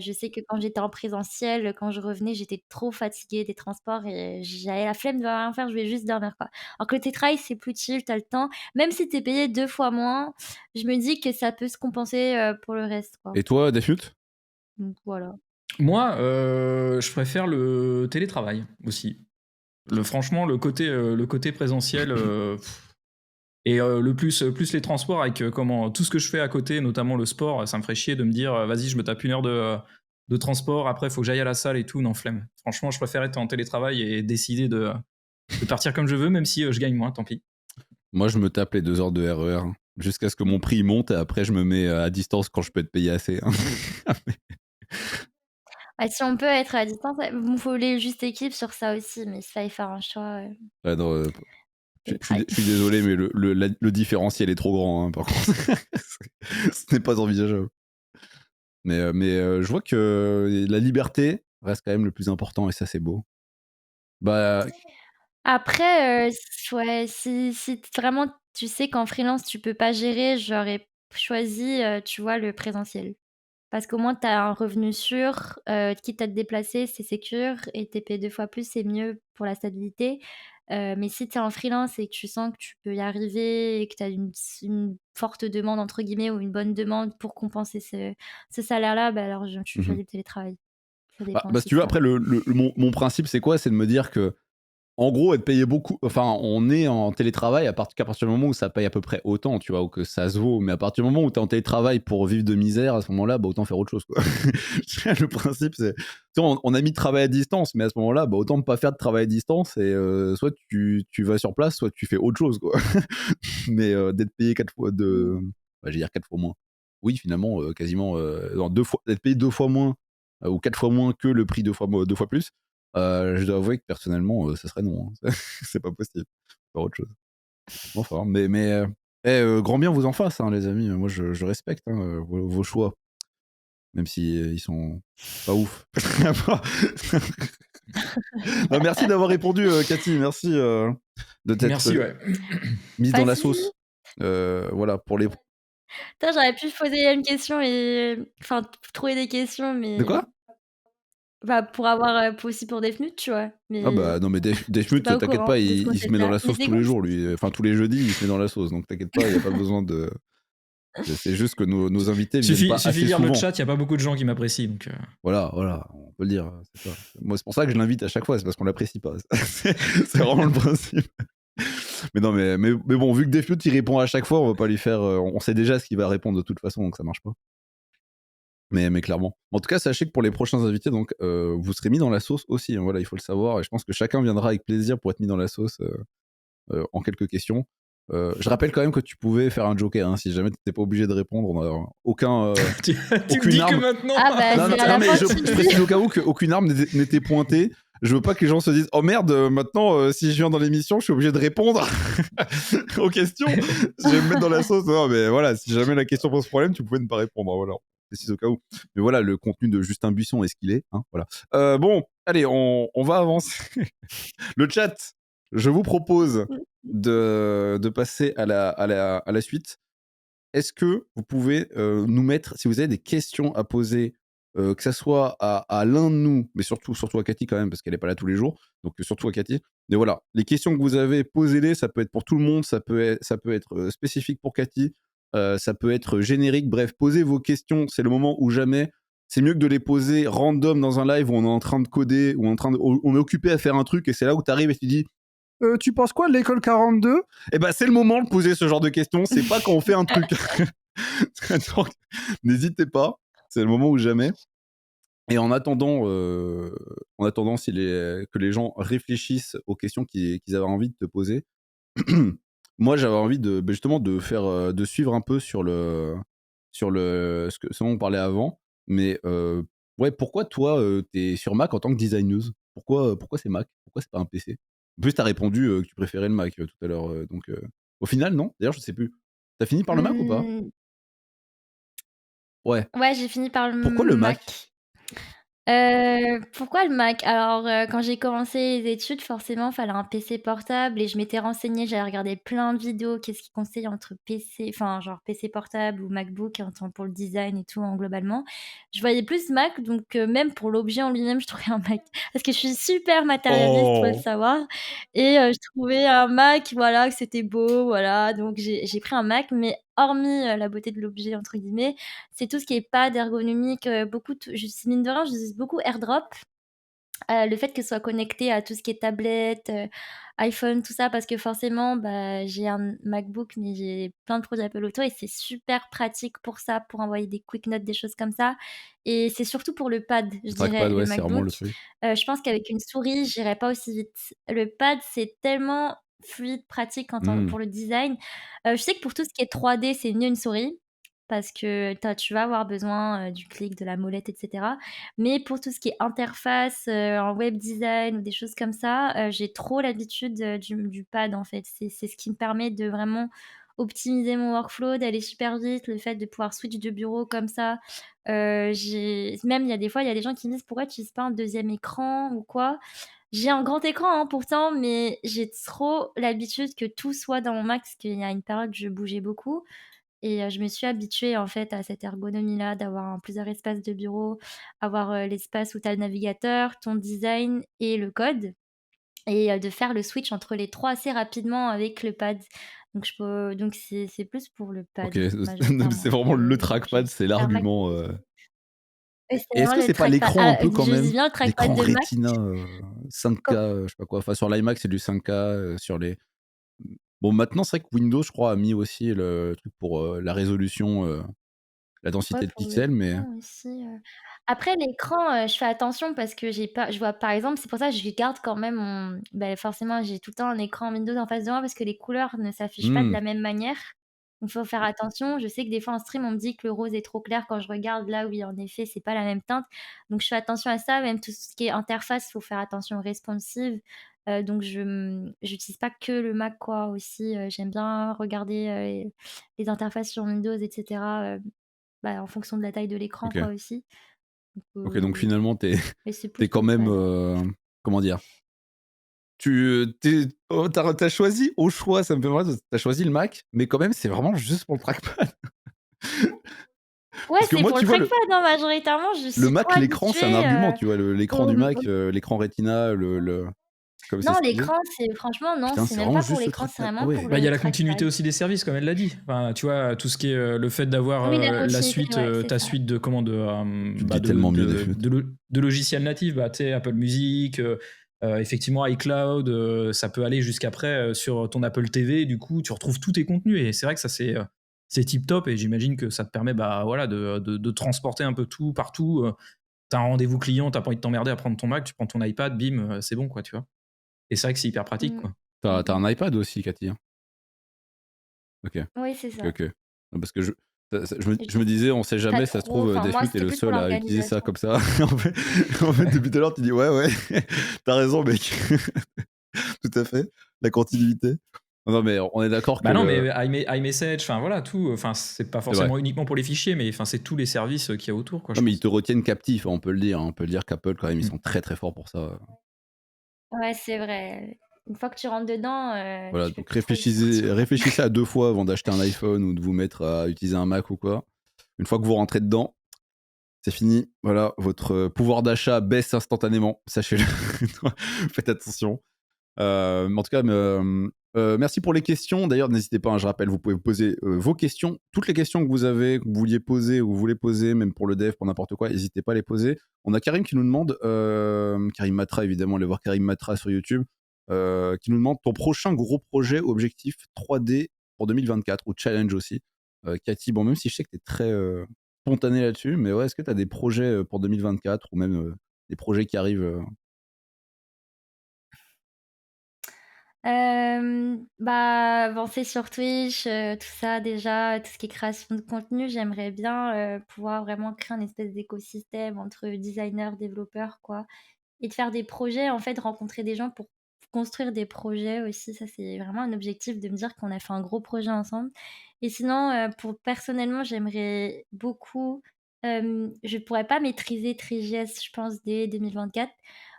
Je sais que quand j'étais en présentiel, quand je revenais, j'étais trop fatiguée des transports et j'avais la flemme de rien faire, je voulais juste dormir, quoi. Alors que le télétravail, c'est plus chill, tu as le temps. Même si tu es payé 2 fois moins, je me dis que ça peut se compenser, pour le reste, quoi. Et toi, Defut? Donc voilà. Moi, je préfère le télétravail aussi. Franchement, le côté présentiel, et plus les transports avec tout ce que je fais à côté, notamment le sport, ça me ferait chier de me dire vas-y, je me tape 1 heure de transport, après il faut que j'aille à la salle et tout, non, flemme. Franchement, je préfère être en télétravail et décider de partir comme je veux, même si je gagne moins, tant pis. Moi, je me tape les 2 heures de RER hein, jusqu'à ce que mon prix monte et après, je me mets à distance quand je peux être payé assez. Hein. Bah, si on peut être à distance, il nous faut les justes équipes sur ça aussi, mais s'il fallait faire un choix, Ah non, je télétravail. suis désolé, mais le différentiel est trop grand, hein, par contre. Ce n'est pas envisageable. Je vois que la liberté reste quand même le plus important et ça, c'est beau. Bah, Après, ouais, si vraiment tu sais qu'en freelance tu peux pas gérer, j'aurais choisi, tu vois, le présentiel. Parce qu'au moins tu as un revenu sûr, quitte à te déplacer, c'est sécure et tu es payé 2 fois plus, c'est mieux pour la stabilité. Mais si tu es en freelance et que tu sens que tu peux y arriver et que tu as une «forte demande» entre guillemets ou une bonne demande pour compenser ce salaire-là, bah, alors tu mmh choisis le télétravail. Ça dépend bah, si aussi tu de veux, ça. après, mon principe, c'est quoi? C'est de me dire que en gros, être payé beaucoup. Enfin, on est en télétravail qu'à partir du moment où ça paye à peu près autant, tu vois, ou que ça se vaut. Mais à partir du moment où tu es en télétravail pour vivre de misère, à ce moment-là, bah, autant faire autre chose, quoi. Le principe, c'est. Tu sais, on a mis de travail à distance, mais à ce moment-là, bah, autant ne pas faire de travail à distance et soit tu vas sur place, soit tu fais autre chose, quoi. Mais d'être payé 4 fois de. Bah, je vais dire 4 fois moins. Oui, finalement, quasiment. Non, 2 fois, d'être payé 2 fois moins ou 4 fois moins que le prix 2 fois plus. Je dois avouer que personnellement, ça serait non, hein. C'est pas possible. Faire autre chose. Enfin, grand bien vous en fasse, hein, les amis. Moi, je respecte, hein, vos choix, même si ils sont pas ouf. Non, merci d'avoir répondu, Cathy. Merci de t'être Merci, ouais. mise Pas dans de la souci. sauce. Voilà, pour les. Putain, j'aurais pu poser une question et enfin trouver des questions, De mais quoi? bah, pour avoir, aussi pour Defnut, tu vois? Ah Mais bah non, mais j'étais Defmut, pas au t'inquiète pas, courant de ce il se met dans concept-là. la Mais sauce c'est tous les cool. jours, lui. Enfin, tous les jeudis, il se met dans la sauce. Donc t'inquiète pas, il n'y a pas besoin de. C'est juste que nos invités viennent pas Suffit assez de lire le souvent. chat, il y a pas beaucoup de gens qui m'apprécient, donc Voilà, on peut le dire, c'est ça. Moi, c'est pour ça que je l'invite à chaque fois, c'est parce qu'on l'apprécie pas. C'est vraiment le principe. Mais non, mais bon, vu que Defute, il répond à chaque fois, on va pas lui faire. On sait déjà ce qu'il va répondre de toute façon, donc ça marche pas. Mais clairement. En tout cas, sachez que pour les prochains invités, donc, vous serez mis dans la sauce aussi, hein, voilà, il faut le savoir. Et je pense que chacun viendra avec plaisir pour être mis dans la sauce en quelques questions. Je rappelle quand même que tu pouvais faire un joker, hein, si jamais tu n'étais pas obligé de répondre. On a tu me aucune dis que arme. maintenant. Ah bah, Non, c'est à la mais fin je que tu le précise dis. au cas où qu'aucune arme n'était pointée. Je veux pas que les gens se disent oh merde, maintenant si je viens dans l'émission, je suis obligé de répondre aux questions. Je vais me mettre dans la sauce. Non, mais voilà, si jamais la question pose problème, tu pouvais ne pas répondre. Voilà, on précise au cas où. Mais voilà, le contenu de Justin Buisson est ce qu'il est. Hein, voilà. Bon, allez, on va avancer. Le chat, je vous propose de passer à la suite. Est-ce que vous pouvez nous mettre, si vous avez des questions à poser, que ça soit à l'un de nous, mais surtout à Cathy quand même, parce qu'elle n'est pas là tous les jours, donc surtout à Cathy. Mais voilà, les questions que vous avez, posez-les, ça peut être pour tout le monde, ça peut être spécifique pour Cathy, ça peut être générique, bref, posez vos questions, c'est le moment ou jamais. C'est mieux que de les poser random dans un live où on est en train de coder, ou on est occupé à faire un truc, et c'est là où tu arrives et tu dis tu penses quoi de l'école 42 ? Eh ben, c'est le moment de poser ce genre de questions. C'est pas quand on fait un truc. Donc, n'hésitez pas. C'est le moment ou jamais. Et en attendant que les gens réfléchissent aux questions qu'ils avaient envie de te poser, moi j'avais envie justement de faire, de suivre un peu sur ce dont on parlait avant. Mais ouais, pourquoi toi t'es sur Mac en tant que design news ? Pourquoi c'est Mac ? Pourquoi c'est pas un PC ? En plus, t'as répondu que tu préférais le Mac tout à l'heure. Donc, au final, non. D'ailleurs, je sais plus. T'as fini par le Mac ou pas ? Mmh, Ouais. ouais, j'ai fini par le Pourquoi le Mac ? Mac. Pourquoi le Mac? Alors, quand j'ai commencé les études, forcément, fallait un PC portable et je m'étais renseignée, j'avais regardé plein de vidéos, qu'est-ce qu'ils conseillent entre PC enfin, genre PC portable ou MacBook en tant pour le design et tout, en globalement. Je voyais plus Mac, donc même pour l'objet en lui-même, je trouvais un Mac parce que je suis super matérialiste, faut le Oh. savoir et je trouvais un Mac, voilà, que c'était beau, voilà, donc j'ai pris un Mac, mais hormis, «la beauté de l'objet» entre guillemets, c'est tout ce qui est pad ergonomique, beaucoup mine de rien, j'utilise beaucoup AirDrop. Le fait que ce soit connecté à tout ce qui est tablette, iPhone, tout ça, parce que forcément, bah, j'ai un MacBook, mais j'ai plein de produits Apple Auto et c'est super pratique pour ça, pour envoyer des quick notes, des choses comme ça et c'est surtout pour le pad, je Le dirais, trackpad, le ouais, c'est vraiment MacBook. le truc. Je pense qu'avec une souris, j'irais pas aussi vite. Le pad, c'est tellement fluide, pratique Hmm. pour le design. Je sais que pour tout ce qui est 3D, c'est mieux une souris parce que tu vas avoir besoin, du clic, de la molette et cetera. Mais pour tout ce qui est interface, en web design ou des choses comme ça, j'ai trop l'habitude, du pad, en fait. C'est ce qui me permet de vraiment optimiser mon workflow, d'aller super vite, le fait de pouvoir switch de bureau comme ça, Même il y a des fois, il y a des gens qui me disent: «Pourquoi tu utilises pas un deuxième écran ou quoi?» J'ai un grand écran, hein, pourtant, mais j'ai trop l'habitude que tout soit dans mon Mac, parce qu'il y a une période, je bougeais beaucoup et je me suis habituée, en fait, à cette ergonomie-là, d'avoir plusieurs espaces de bureau, avoir, l'espace où tu as le navigateur, ton design et le code et de faire le switch entre les 3 assez rapidement avec le pad. Donc c'est plus pour le pad Ok, majoritairement c'est vraiment le que trackpad, c'est j'utilise un Mac. l'argument. Et c'est Et est-ce vraiment que le c'est pas trackpad. l'écran un peu quand Je même? dis bien le trackpad L'écran de Mac. Retina 5K, Com je sais pas quoi. Enfin, sur l'iMac, c'est du 5K. Sur les. Bon, maintenant, c'est vrai que Windows, je crois, a mis aussi le truc pour la résolution, la Ouais, densité de pour pixels, mais. l'écran aussi. Après l'écran, je fais attention parce que j'ai pas je vois par exemple, c'est pour ça que je garde quand même forcément, j'ai tout le temps un écran Windows en face de moi parce que les couleurs ne s'affichent pas de Hmm, la même manière. Donc faut faire attention. Je sais que des fois en stream, on me dit que le rose est trop clair quand je regarde. Là, oui, en effet, c'est pas la même teinte. Donc je fais attention à ça. Même tout ce qui est interface, faut faire attention responsive. Donc j'utilise pas que le Mac, quoi, aussi, j'aime bien regarder, les interfaces sur Windows et cetera, en fonction de la taille de l'écran, ok. quoi, aussi. Donc, Ok, donc finalement, t'es mais c'est plus es pour quand le même. pad. Comment dire? T'as choisi au choix, ça me fait marrer, t'as choisi le Mac, mais quand même, c'est vraiment juste pour le trackpad. Ouais, Parce que c'est moi, pour le tu vois, trackpad, hein, majoritairement, je le suis trop Mac, l'écran, c'est un habituée, argument, tu vois, l'écran au du Mac, l'écran Retina, comme c'est non, stylé. l'écran, c'est franchement, non, Putain, c'est c'est même vraiment pas pour juste le l'écran, c'est trackpad. Ah vraiment pour ouais. Bah, il y le a la continuité trackpad. aussi des services, comme elle l'a dit. Enfin, tu vois, tout ce qui est le fait d'avoir Oui, la la continuité, suite, ouais, c'est ta ça. suite de comment Tu le dis tellement mieux des flûtes. de logiciels natifs, bah, tu sais, Apple Music, effectivement iCloud, ça peut aller jusqu'après sur ton Apple TV. Du coup, tu retrouves tous tes contenus et c'est vrai que ça c'est tip top et j'imagine que ça te permet bah voilà de transporter un peu tout partout. T'as un rendez-vous client, t'as pas envie de t'emmerder à prendre ton Mac, tu prends ton iPad, bim, c'est bon quoi, tu vois. Et c'est vrai que c'est hyper pratique Mmh. quoi. T'as Mmh. un iPad aussi, Cathy, hein? Ok, Oui, c'est ok, ça. ok. Non, parce que Et je me disais, on sait pas jamais, ça se trop, trouve, enfin, moi, Desflux est c'était le plus pour seul à utiliser ça l'organisation. comme ça. En fait, depuis tout à l'heure, tu dis, ouais, ouais, t'as raison, mec. Tout à fait. La continuité. Non, mais on est d'accord que Bah non, mais le. iMessage, enfin voilà, tout. Enfin, c'est pas C'est vrai. forcément uniquement pour les fichiers, mais enfin, c'est tous les services qu'il y a autour, quoi, Non, je mais ils pense. te retiennent captif, on peut le dire. On peut le dire qu'Apple, quand même, ils sont Mm. très très forts pour ça. Ouais, c'est vrai. Une fois que tu rentres dedans, Voilà, tu peux donc plus trop y sortir. réfléchissez à 2 fois avant d'acheter un iPhone ou de vous mettre à utiliser un Mac ou quoi. Une fois que vous rentrez dedans, c'est fini. Voilà, votre pouvoir d'achat baisse instantanément. Sachez-le. Faites attention. Mais en tout cas, merci pour les questions. D'ailleurs, n'hésitez pas, hein, je rappelle, vous pouvez vous poser vos questions. Toutes les questions que vous avez, que vous vouliez poser ou vous voulez poser, même pour le dev, pour n'importe quoi, n'hésitez pas à les poser. On a Karim qui nous demande, Karim Matra évidemment, allez voir Karim Matra sur YouTube, qui nous demande ton prochain gros projet, objectif 3D pour 2024 ou challenge aussi. Cathy, bon, même si je sais que tu es très spontané là-dessus, mais ouais, est-ce que tu as des projets pour 2024 ou même des projets qui arrivent Avancer sur Twitch, tout ça déjà, tout ce qui est création de contenu, j'aimerais bien, pouvoir vraiment créer un espèce d'écosystème entre designers, développeurs, quoi, et de faire des projets, en fait, rencontrer des gens pour construire des projets aussi. Ça, c'est vraiment un objectif de me dire qu'on a fait un gros projet ensemble. Et sinon, pour personnellement, j'aimerais beaucoup, je pourrais pas maîtriser Three.js, je pense, dès 2024,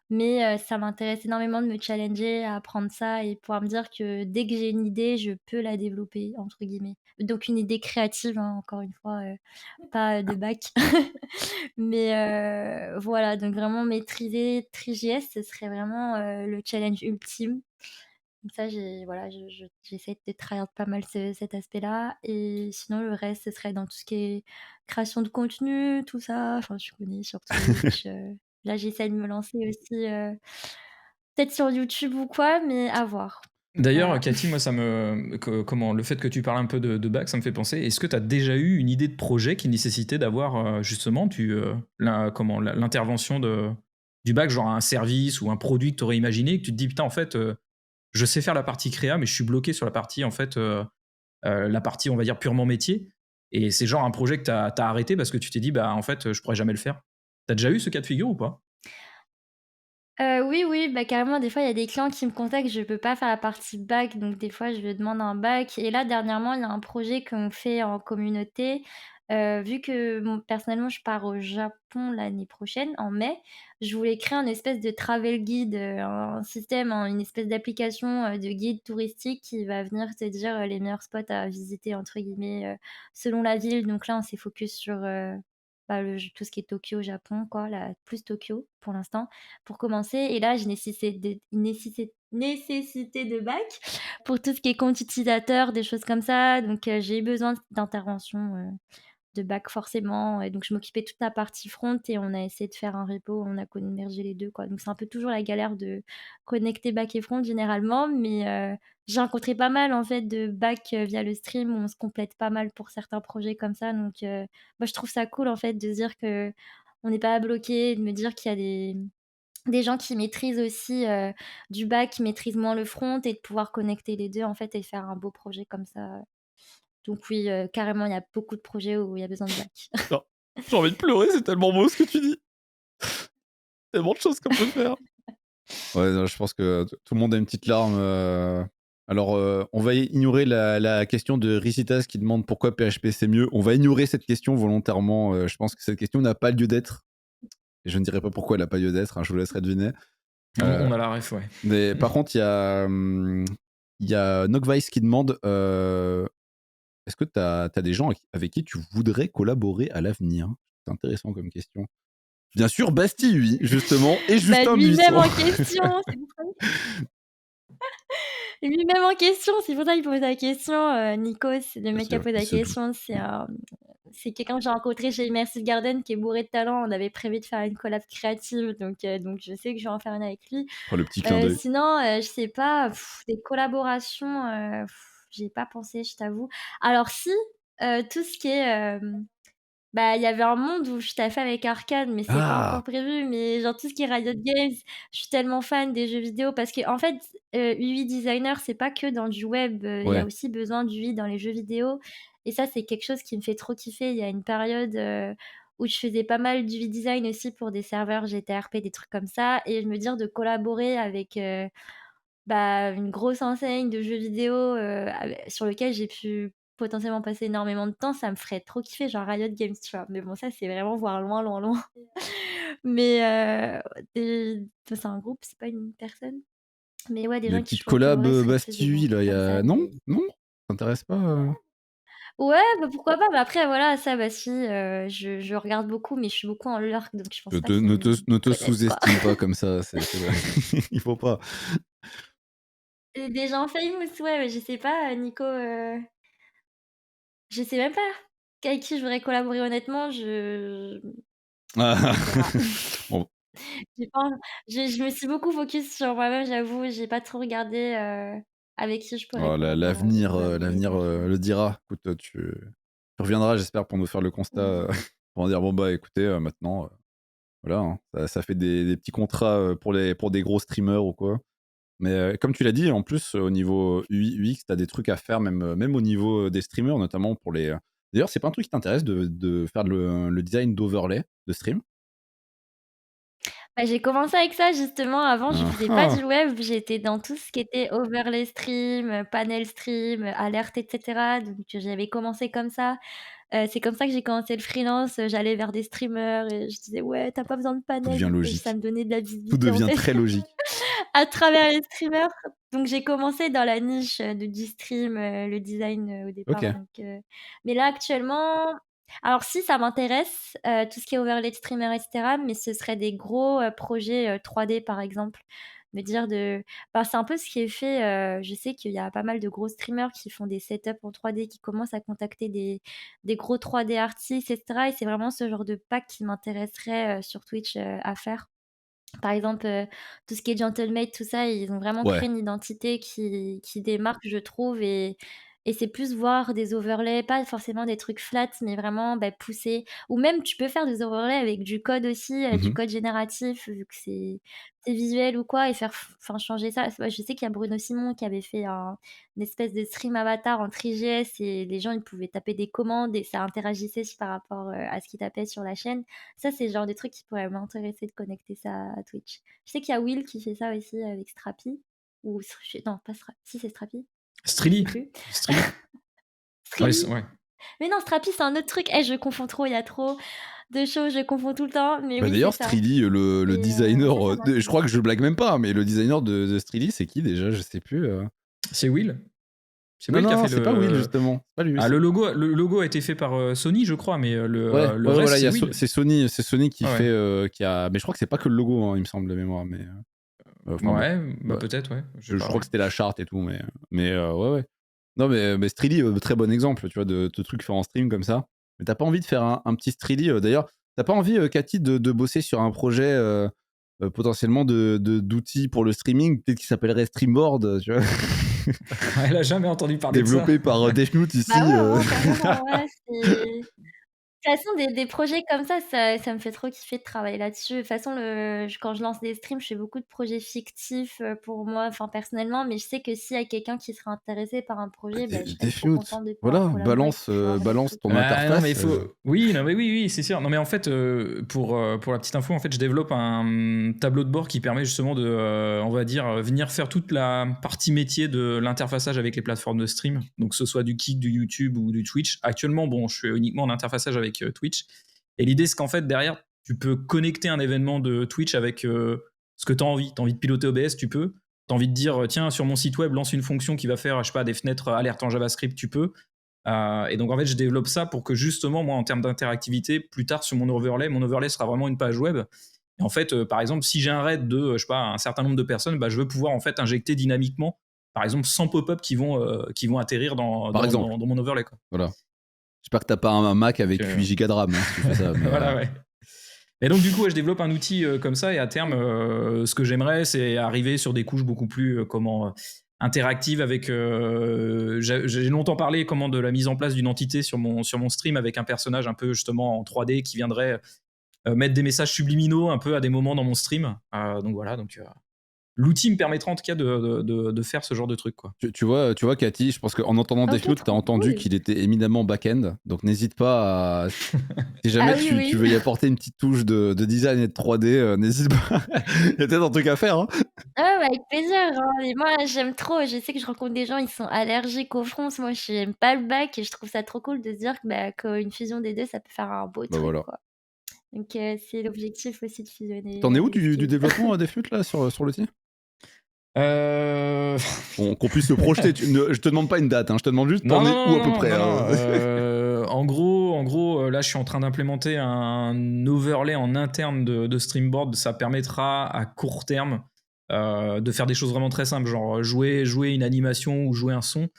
mais ça m'intéresse énormément de me challenger à apprendre ça et pouvoir me dire que dès que j'ai une idée, je peux la «développer» entre guillemets. Donc une idée créative, hein, encore une fois, pas de bac. Mais voilà, donc vraiment maîtriser Three.js, ce serait vraiment, le challenge ultime. Donc ça, j'essaie de tryhard pas mal cet aspect-là et sinon le reste, ce serait dans tout ce qui est création de contenu, tout ça. Enfin, je connais sur Twitch, là, j'essaie de me lancer aussi, peut-être sur YouTube ou quoi, mais à voir. D'ailleurs, Voilà. Cathy, moi, comment, le fait que tu parles un peu de bac, ça me fait penser. Est-ce que tu as déjà eu une idée de projet qui nécessitait d'avoir justement l'intervention du bac, genre un service ou un produit que tu aurais imaginé, et que tu te dis, putain, en fait, je sais faire la partie créa, mais je suis bloqué sur la partie, en fait, la partie, on va dire, purement métier. Et c'est genre un projet que tu as arrêté parce que tu t'es dit, bah, en fait, je pourrais jamais le faire. T'as déjà eu ce cas de figure ou pas? Oui, oui, bah, carrément, des fois, il y a des clients qui me contactent, je peux pas faire la partie bac, donc des fois, je demande un bac et là, dernièrement, il y a un projet qu'on fait en communauté, Vu que personnellement, je pars au Japon l'année prochaine, en mai, je voulais créer un espèce de travel guide, un système, une espèce d'application, de guide touristique qui va venir te dire, les meilleurs spots à visiter entre guillemets, selon la ville. Donc là, on s'est focus sur, bah, tout ce qui est Tokyo, Japon quoi, plus Tokyo pour l'instant, pour commencer. Et là, j'ai nécessité de bac pour tout ce qui est compte utilisateur, des choses comme ça. Donc j'ai eu besoin d'intervention, de bac forcément, et donc je m'occupais de toute la partie front et on a essayé de faire un repo, on a convergé les 2 quoi. Donc c'est un peu toujours la galère de connecter back et front généralement, mais j'ai rencontré pas mal en fait de back, via le stream où on se complète pas mal pour certains projets comme ça. Donc moi je trouve ça cool en fait de se dire qu'on n'est pas bloqué, de me dire qu'il y a des gens qui maîtrisent aussi, du back, qui maîtrisent moins le front, et de pouvoir connecter les 2 en fait et faire un beau projet comme ça. Donc oui, carrément, il y a beaucoup de projets où il y a besoin de bac. Non, j'ai envie de pleurer, c'est tellement beau ce que tu dis. Tellement de choses qu'on peut faire. Ouais, non, je pense que tout le monde a une petite larme. Alors, on va ignorer la question de Ricitas qui demande pourquoi PHP c'est mieux. On va ignorer cette question volontairement. Je pense que cette question n'a pas lieu d'être. Et je ne dirai pas pourquoi elle n'a pas lieu d'être. Je vous laisserai deviner. On a la ref, ouais. Mais par contre, il y a Nogvice qui demande est-ce que tu as des gens avec qui tu voudrais collaborer à l'avenir? C'est intéressant comme question. Bien sûr, Bastille, oui, justement, et Justin lui-même Buisson. en question, c'est pour ça. Lui-même en question, c'est pour ça qu'il pose la question. Nikos, le mec qui a posé la question, c'est quelqu'un que j'ai rencontré chez Immersive Garden qui est bourré de talent. On avait prévu de faire une collab créative, donc je sais que je vais en faire une avec lui. Oh, le petit clin d'œil. Sinon, je sais pas, des collaborations, j'y ai pas pensé, je t'avoue. Alors si, tout ce qui est, bah, il y avait un monde où je taffais avec Arcane, mais c'est pas encore prévu, mais genre tout ce qui est Riot Games, je suis tellement fan des jeux vidéo parce qu'en fait, UI designer, c'est pas que dans du web, il y a aussi besoin d'UI dans les jeux vidéo, et ça, c'est quelque chose qui me fait trop kiffer. Il y a une période, où je faisais pas mal d'UI design aussi pour des serveurs GTRP, des trucs comme ça, et je me dire de collaborer avec, bah, une grosse enseigne de jeux vidéo, sur lequel j'ai pu potentiellement passer énormément de temps, ça me ferait trop kiffer, genre Riot Games, tu vois? Mais bon, ça, c'est vraiment voir loin, loin, loin. Mais c'est un groupe, c'est pas une personne. Mais ouais, des Des gens qui petites je pourrais collabs collaborer seraient plus des Bastille, grands là, trucs il y comme a... ça, Non? des Non? Ça t'intéresse pas ouais, bah, pourquoi pas? Mais après, voilà, ça, bah, si, je regarde beaucoup, mais je suis beaucoup en lurk, donc je pense pas qu'ils Ne me te connaissent, quoi. sous-estime pas comme ça, il faut pas. Des gens famous, ouais, mais je sais pas, Nico, je sais même pas avec qui je voudrais collaborer honnêtement, Ah. on verra. Bon, J'ai pas je me suis beaucoup focus sur moi-même, j'avoue, j'ai pas trop regardé, avec qui je pourrais l'avenir collaborer. le dira. Écoute, tu reviendras, j'espère, pour nous faire le constat, pour dire bon bah écoutez, maintenant, voilà, hein, ça fait des petits contrats pour des gros streamers ou quoi. Mais comme tu l'as dit, en plus, au niveau UI, UX, tu as des trucs à faire, même au niveau des streamers, notamment pour les. D'ailleurs, c'est pas un truc qui t'intéresse de faire le design d'overlay de stream? Bah, j'ai commencé avec ça justement, avant je faisais pas Ah. du web, j'étais dans tout ce qui était overlay stream, panel stream, alerte et cetera, donc j'avais commencé comme ça. C'est comme ça que j'ai commencé le freelance, j'allais vers des streamers et je disais: «Ouais, tu as pas besoin de Tout panel», devient et ça logique. me donnait de la Tout visibilité en devient fait très logique. à travers les streamers. Donc j'ai commencé dans la niche, du stream, le design, au départ, OK. donc mais là actuellement, alors si ça m'intéresse, tout ce qui est overlay de streamer et cetera, mais ce serait des gros, projets, 3D par exemple. Me dire de bah, c'est un peu ce qui est fait, je sais qu'il y a pas mal de gros streamers qui font des setups en 3D, qui commencent à contacter des gros 3D artistes et cetera, et c'est vraiment ce genre de pack qui m'intéresserait, sur Twitch, à faire. Par exemple, tout ce qui est Gentlemate, tout ça, ils ont vraiment Ouais. créé une identité qui démarque, je trouve, et c'est plus voir des overlays, pas forcément des trucs flats, mais vraiment, bah, poussés, ou même tu peux faire des overlays avec du code aussi, du Mmh. code génératif, vu que c'est visuel ou quoi, et faire enfin changer ça. Ouais, je sais qu'il y a Bruno Simon qui avait fait une espèce de stream avatar en TriGS, et les gens, ils pouvaient taper des commandes et ça interagissait aussi par rapport, à ce qu'ils tapaient sur la chaîne. Ça, c'est le genre de truc qui pourrait m'intéresser de connecter ça à Twitch. Je sais qu'il y a Will qui fait ça aussi avec Strapi, ou non, pas Strapi, si c'est Strapi, je sais Strili. plus. Strili. Ouais, Streamy, ouais. Mais non, Strapi, c'est un autre truc. Je confonds trop, il y a trop de choses, je confonds tout le temps. Mais Bah oui, d'ailleurs, c'est ça. Streely, le Et designer, ça m'a je crois que je blague même pas, mais le designer de Streely, c'est qui déjà? Je sais plus. C'est Will. C'est Non, Will qui a non, fait c'est pas Will, le. justement. C'est pas lui. Ah, le logo a été fait par Sony, je crois, mais le Ouais, le ouais, reste, voilà, c'est Will. c'est Sony qui Ouais. fait, qui a. Mais je crois que c'est pas que le logo, hein, il me semble de mémoire. Mais enfin, bon. Ouais, bah Ouais. peut-être, ouais. Je sais pas, crois que c'était la charte et tout, mais ouais, ouais. Non, mais Streely, très bon exemple, tu vois, de trucs faits en stream comme ça. Mais t'as pas envie de faire un petit Streely, d'ailleurs, t'as pas envie, Cathy, de bosser sur un projet potentiellement d'outils pour le streaming, peut-être qui s'appellerait Streamboard, tu vois, Elle a jamais entendu parler de ça. développé par Deathnote ici. Bah ouais, carrément, ouais, c'est... De toute façon, des projets comme ça me fait trop kiffer de travailler là-dessus. De toute façon, quand je lance des streams, je fais beaucoup de projets fictifs pour moi, enfin personnellement, mais je sais que s'il y a quelqu'un qui serait intéressé par un projet, je serais trop Deathnote, contente de pouvoir voilà, collaborer pour pouvoir faire des balance trucs. ton Ah non, mais il interface. faut. Oui, non, mais oui, c'est sûr. Non, mais en fait, pour la petite info, en fait, je développe un tableau de bord qui permet justement de, on va dire, venir faire toute la partie métier de l'interfaçage avec les plateformes de stream. Donc, que ce soit du Kick, du YouTube ou du Twitch. Actuellement, bon, je fais uniquement en interfaçage avec Twitch. Et l'idée, c'est qu'en fait, derrière, tu peux connecter un événement de Twitch avec ce que tu as envie. Tu as envie de piloter OBS, tu peux. Tu as envie de dire, tiens, sur mon site web, lance une fonction qui va faire, je sais pas, des fenêtres alertes en JavaScript, tu peux. Et donc, en fait, je développe ça pour que justement, moi, en termes d'interactivité, plus tard sur mon overlay sera vraiment une page web. Et en fait, par exemple, si j'ai un raid de, je sais pas, un certain nombre de personnes, bah, je veux pouvoir en fait injecter dynamiquement, par exemple, 100 pop-up qui vont atterrir dans mon overlay, quoi. Voilà. J'espère que t'as pas un Mac avec Donc, 8 Go de RAM, hein, si tu fais ça. Mais voilà, ouais. Et donc, du coup, je développe un outil comme ça, et à terme, ce que j'aimerais, c'est arriver sur des couches beaucoup plus interactives avec. J'ai longtemps parlé de la mise en place d'une entité sur mon stream avec un personnage un peu justement en 3D qui viendrait mettre des messages subliminaux un peu à des moments dans mon stream. Donc voilà, l'outil me permettra en tout cas de faire ce genre de truc, quoi. Tu vois, Cathy, je pense qu'en entendant Ok, Deathnote, t'as trop entendu cool. qu'il était éminemment back-end. Donc n'hésite pas à. Si jamais Ah oui, tu veux y apporter une petite touche de design et de 3D, n'hésite pas. Il y a peut-être un truc à faire. Hein. Ah ouais, avec plaisir, hein. Et moi, j'aime trop. Je sais que je rencontre des gens, ils sont allergiques aux fronces. Moi, j'aime pas le bac et je trouve ça trop cool de se dire qu'une fusion des deux, ça peut faire un beau Bah truc, voilà. quoi. Donc, c'est l'objectif aussi de fusionner T'en es où les du skills. développement Deathnote là sur l'outil Euh... Qu'on puisse se projeter. Je te demande pas une date, hein, je te demande juste Non, t'en es non, où à peu non, près. non, hein. non. En gros, là, je suis en train d'implémenter un overlay en interne de Streamboard. Ça permettra à court terme de faire des choses vraiment très simples, genre jouer une animation ou jouer un son.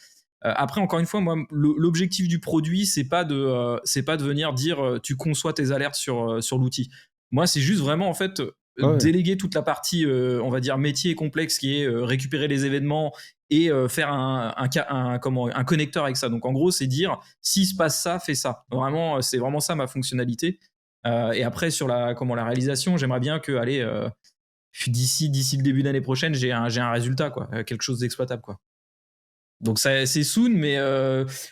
Après, encore une fois, moi, l'objectif du produit, c'est pas de venir dire tu conçois tes alertes sur l'outil. Moi, c'est juste vraiment en fait Ouais. déléguer toute la partie, on va dire métier complexe, qui est récupérer les événements et faire un connecteur avec ça. Donc en gros, c'est dire s'il se passe ça, fais ça. Vraiment, c'est vraiment ça ma fonctionnalité. Et après sur la réalisation, j'aimerais bien que d'ici le début d'année prochaine, j'ai un résultat, quoi, quelque chose d'exploitable, quoi. Donc c'est soon, mais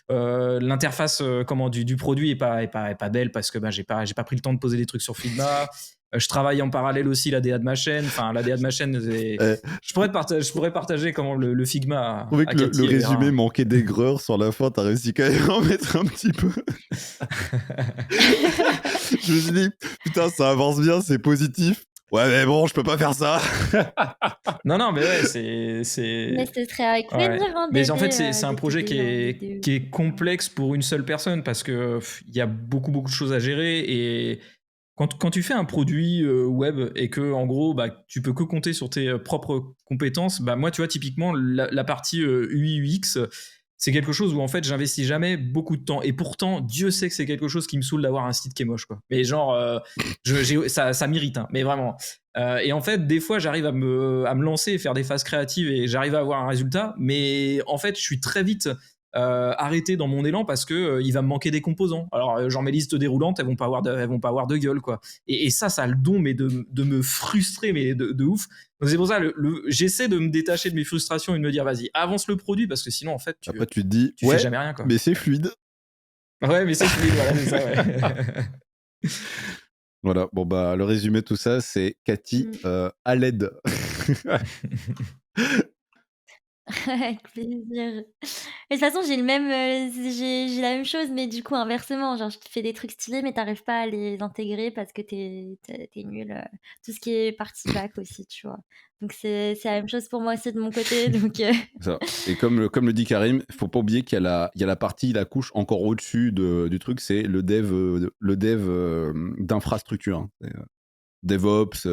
l'interface du produit est pas belle parce que j'ai pas pris le temps de poser des trucs sur Figma. Je travaille en parallèle aussi la DA de ma chaîne. Enfin, la DA de ma chaîne, je pourrais partager comment le Figma. Je trouvais que le résumé manquait d'aigreur sur la fin. T'as réussi quand même à en mettre un petit peu. Je me suis dit, putain, ça avance bien, c'est positif. Ouais, mais bon, je peux pas faire ça. Non, mais ouais, c'est. Mais ce serait avec plaisir, Ouais. hein, Mais en fait, d'aider, c'est un de projet t'aider qui est complexe pour une seule personne parce que il y a beaucoup de choses à gérer, et quand tu fais un produit web et que en gros tu peux que compter sur tes propres compétences, moi tu vois typiquement la partie UI UX, c'est quelque chose où en fait j'investis jamais beaucoup de temps, et pourtant Dieu sait que c'est quelque chose qui me saoule d'avoir un site qui est moche, quoi. Mais genre ça m'irrite, hein, mais vraiment. Et en fait des fois j'arrive à me lancer et faire des phases créatives et j'arrive à avoir un résultat, mais en fait je suis très vite arrêté dans mon élan parce que il va me manquer des composants. Alors genre mes listes déroulantes, elles vont pas avoir de gueule, quoi. Et ça a le don mais de me frustrer, mais de ouf. Donc c'est pour ça j'essaie de me détacher de mes frustrations et de me dire vas-y, avance le produit, parce que sinon en fait Après tu te dis, tu fais jamais rien, quoi. Mais c'est fluide. Ouais, mais c'est fluide, voilà, c'est ça, ouais. Voilà, bon le résumé de tout ça, c'est Cathy à l'aide. Avec plaisir. Mais de toute façon, j'ai le même, j'ai la même chose, mais du coup inversement, genre je te fais des trucs stylés, mais t'arrives pas à les intégrer parce que t'es nul, tout ce qui est partie bac aussi, tu vois? Donc c'est la même chose pour moi aussi de mon côté, donc Ça. Et comme le dit Karim, faut pas oublier qu'il y a la partie, la couche encore au-dessus du truc, c'est le dev d'infrastructure, hein. DevOps,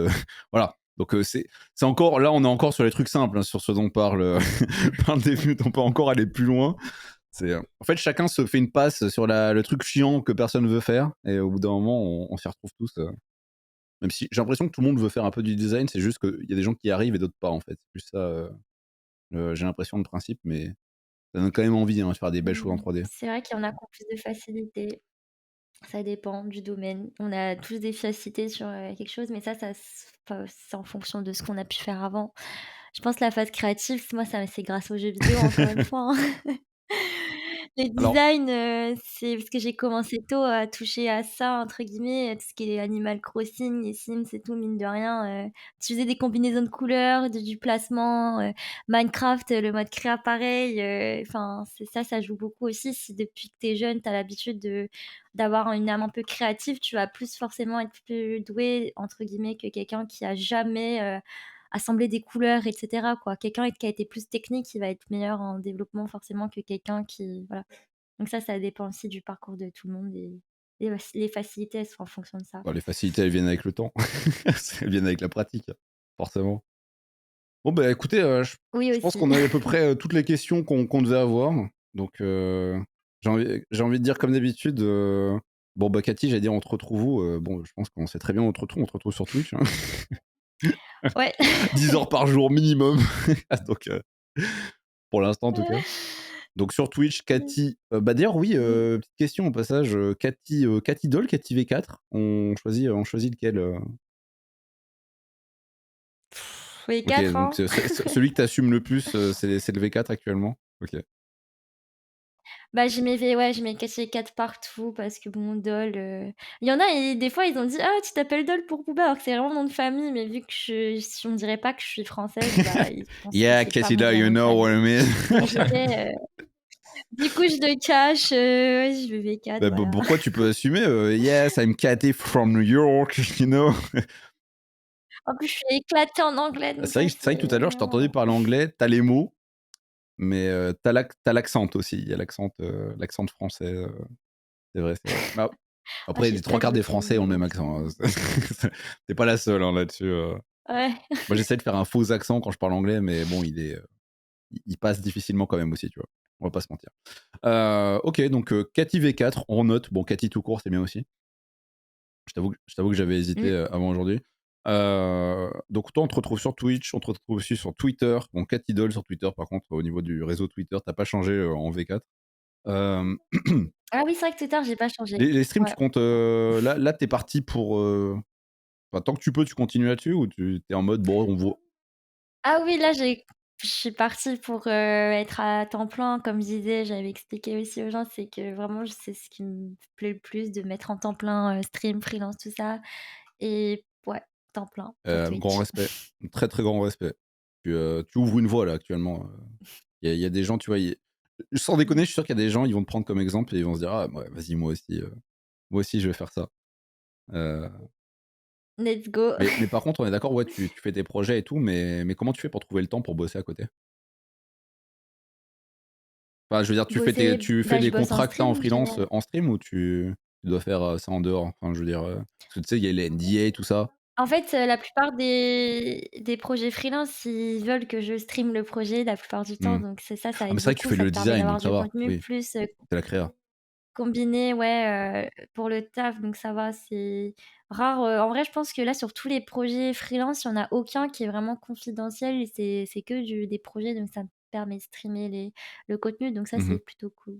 voilà. Donc c'est encore, là on est encore sur les trucs simples, hein, sur ce dont parle Defut, on peut encore aller plus loin. En fait, chacun se fait une passe sur le truc chiant que personne veut faire, et au bout d'un moment on s'y retrouve tous. Même si j'ai l'impression que tout le monde veut faire un peu du design, c'est juste qu'il y a des gens qui y arrivent et d'autres pas, en fait. C'est plus ça, j'ai l'impression, de principe, mais ça donne quand même envie, hein, de faire des belles choses en 3D. c'est vrai qu'il y en a qui ont plus de facilité. Ça dépend du domaine. On a tous des facilités sur, quelque chose, mais enfin, c'est en fonction de ce qu'on a pu faire avant. Je pense que la phase créative, moi, ça c'est grâce aux jeux vidéo encore une fois, hein. Le Alors, design, c'est parce que j'ai commencé tôt à toucher à ça, entre guillemets, tout ce qui est Animal Crossing, les Sims et tout, mine de rien, tu faisais des combinaisons de couleurs, du placement, Minecraft, le mode créa pareil, enfin, c'est ça, ça joue beaucoup aussi. Si depuis que tu es jeune, tu as l'habitude d'avoir une âme un peu créative, tu vas plus forcément être plus «doué» entre guillemets que quelqu'un qui a jamais, assembler des couleurs et cetera, quoi. Quelqu'un qui a été plus technique, il va être meilleur en développement forcément que quelqu'un qui voilà. Donc ça dépend aussi du parcours de tout le monde et les facilités, elles sont en fonction de ça. bah, les facilités, elles viennent avec le temps. Elles viennent avec la pratique, forcément. Bon, bah écoutez, Oui je pense aussi. qu'on a eu à peu près toutes les questions qu'on devait avoir. Donc, j'ai envie de dire, comme d'habitude, bon, bah Cathy, j'allais dire, on te retrouve où? Bon, je pense qu'on sait très bien où on te retrouve sur Twitch, hein. Ouais. 10 heures par jour minimum. Donc, pour l'instant, en tout cas. Donc sur Twitch, Cathy. Bah d'ailleurs, oui, petite question au passage. Cathy Doll, Cathy V4. On choisit lequel? Oui, Ok, 4 donc ans. celui que tu assumes le plus, c'est le V4 actuellement. Ok. Bah, je mets caché 4 partout parce que bon, Dol, il y en a et des fois ils ont dit: «Ah, tu t'appelles Dol pour Booba», alors que c'est vraiment mon nom de famille, mais vu que si on dirait pas que je suis française, bah, ils pensent que Yeah, c'est pas Cathy mon Doll, vrai you nom de know what famille. I mean. Quand j'étais, du coup, je le cache, ouais, je vais V4, Bah, voilà. pourquoi tu peux assumer? Yes, I'm Cathy from New York, you know. En plus, je suis éclatée en anglais, donc C'est vrai que tout à l'heure, je t'ai entendu vraiment parler anglais, t'as les mots, mais t'as l'accent aussi. Il y a l'accent français. C'est vrai, c'est vrai. Bah, ah, après, les trois j'espère que quarts je le des fais Français ont mieux le même donc accent, hein. T'es pas la seule, hein, là-dessus. ouais. Moi, j'essaie de faire un faux accent quand je parle anglais, mais bon, il passe difficilement quand même aussi, tu vois. On va pas se mentir. Ok, donc Cathy V4, on note. Bon, Cathy tout court, c'est bien aussi. Je t'avoue que j'avais hésité Mmh. avant aujourd'hui. Donc toi, on te retrouve sur Twitch, on te retrouve aussi sur Twitter. Bon, Cathy Doll sur Twitter, par contre, au niveau du réseau Twitter, t'as pas changé en V4. Euh, Ah oui, c'est vrai que Twitter, j'ai pas changé. les streams, tu Ouais. comptes. Là t'es parti pour. Enfin, tant que tu peux, tu continues là-dessus ou tu es en mode, bon, on voit. Ah oui, là, je suis partie pour, être à temps plein. Comme je disais, j'avais expliqué aussi aux gens, c'est que vraiment, c'est ce qui me plaît le plus de mettre en temps plein, stream, freelance, tout ça et ouais, temps plein pour Grand Twitch. respect. Très, très grand respect. Tu ouvres une voie, là, actuellement. Il y a des gens, tu vois, sans déconner, Mmh. je suis sûr qu'il y a des gens, ils vont te prendre comme exemple et ils vont se dire, ah, ouais, vas-y, moi aussi, je vais faire ça. Euh, Let's go. mais par contre, on est d'accord, ouais, tu fais tes projets et tout, mais comment tu fais pour trouver le temps pour bosser à côté? Enfin, je veux dire, Bosser, tu fais bah, je des bosse en contrats que t'as en stream, je freelance dirais. en stream ou tu dois faire ça en dehors? Enfin, je veux dire, parce que tu sais, il y a les NDA, tout ça. En fait, la plupart des projets freelance, ils veulent que je stream le projet la plupart du temps, Hmm. donc c'est ça, ça Ah, mais aide c'est vrai que tu beaucoup, fais ça le te permet design, d'avoir donc ça du va. contenu Oui, plus, c'est la créa. combiné, ouais, pour le taf, donc ça va, c'est rare, en vrai, je pense que là, sur tous les projets freelance, il y en a aucun qui est vraiment confidentiel et c'est que des projets, donc ça me permet de streamer le contenu, donc ça, c'est Mhm. plutôt cool.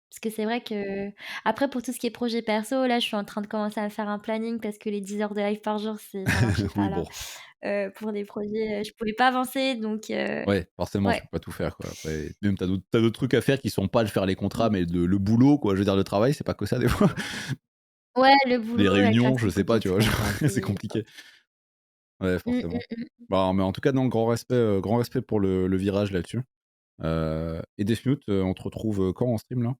Parce que c'est vrai que après pour tout ce qui est projet perso, là, je suis en train de commencer à faire un planning parce que les 10 heures de live par jour, ça marchait Oui, pas là, bon. pour des projets, je pouvais pas avancer donc Ouais, forcément, tu ouais. peux pas tout faire, quoi. Après, même t'as d'autres trucs à faire qui sont pas de faire les contrats, Mmh. mais le boulot, quoi. Je veux dire, le travail, c'est pas que ça, des fois. Ouais, le Les boulot, la réunions, je création de sais pas, contenu, tu tout vois, ça, c'est un c'est peu compliqué. Ouais, mmh, forcément. mmh, mmh. Bah, mais en tout cas, non, grand respect pour le virage là-dessus. Et Deathnote, on te retrouve quand en stream là?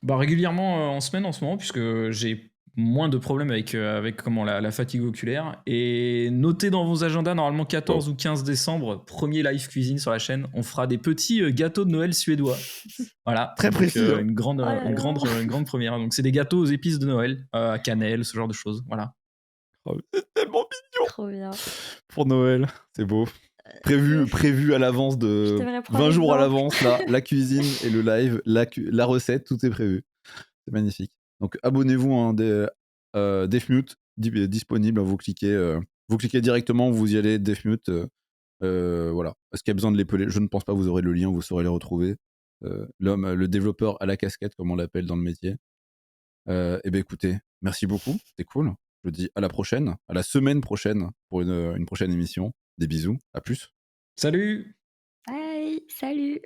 Bah, régulièrement en semaine en ce moment, puisque j'ai moins de problèmes avec comment, la fatigue oculaire. Et notez dans vos agendas, normalement 14 Wow. ou 15 décembre, premier live cuisine sur la chaîne. On fera des petits gâteaux de Noël suédois. Voilà. Très Donc, précis, hein. une grande, Oh là une, là. grande, une grande première. Donc, c'est des gâteaux aux épices de Noël, à cannelle, ce genre de choses. Voilà. Oh, c'est tellement mignon Trop bien. pour Noël, c'est beau. Prévu à l'avance Je de devrais prendre 20 jours à l'exemple. l'avance, là, la cuisine et le live, la recette, tout est prévu. C'est magnifique. Donc abonnez-vous, hein, Deathmute, disponible, vous cliquez directement, vous y allez, Deathmute, voilà. Est-ce qu'il y a besoin de l'épeler? Je ne pense pas, vous aurez le lien, vous saurez les retrouver. L'homme, le développeur à la casquette, comme on l'appelle dans le métier. Et ben écoutez, merci beaucoup, c'était cool. Je vous dis à la prochaine, à la semaine prochaine pour une prochaine émission. Des bisous, à plus. Salut! Bye, salut.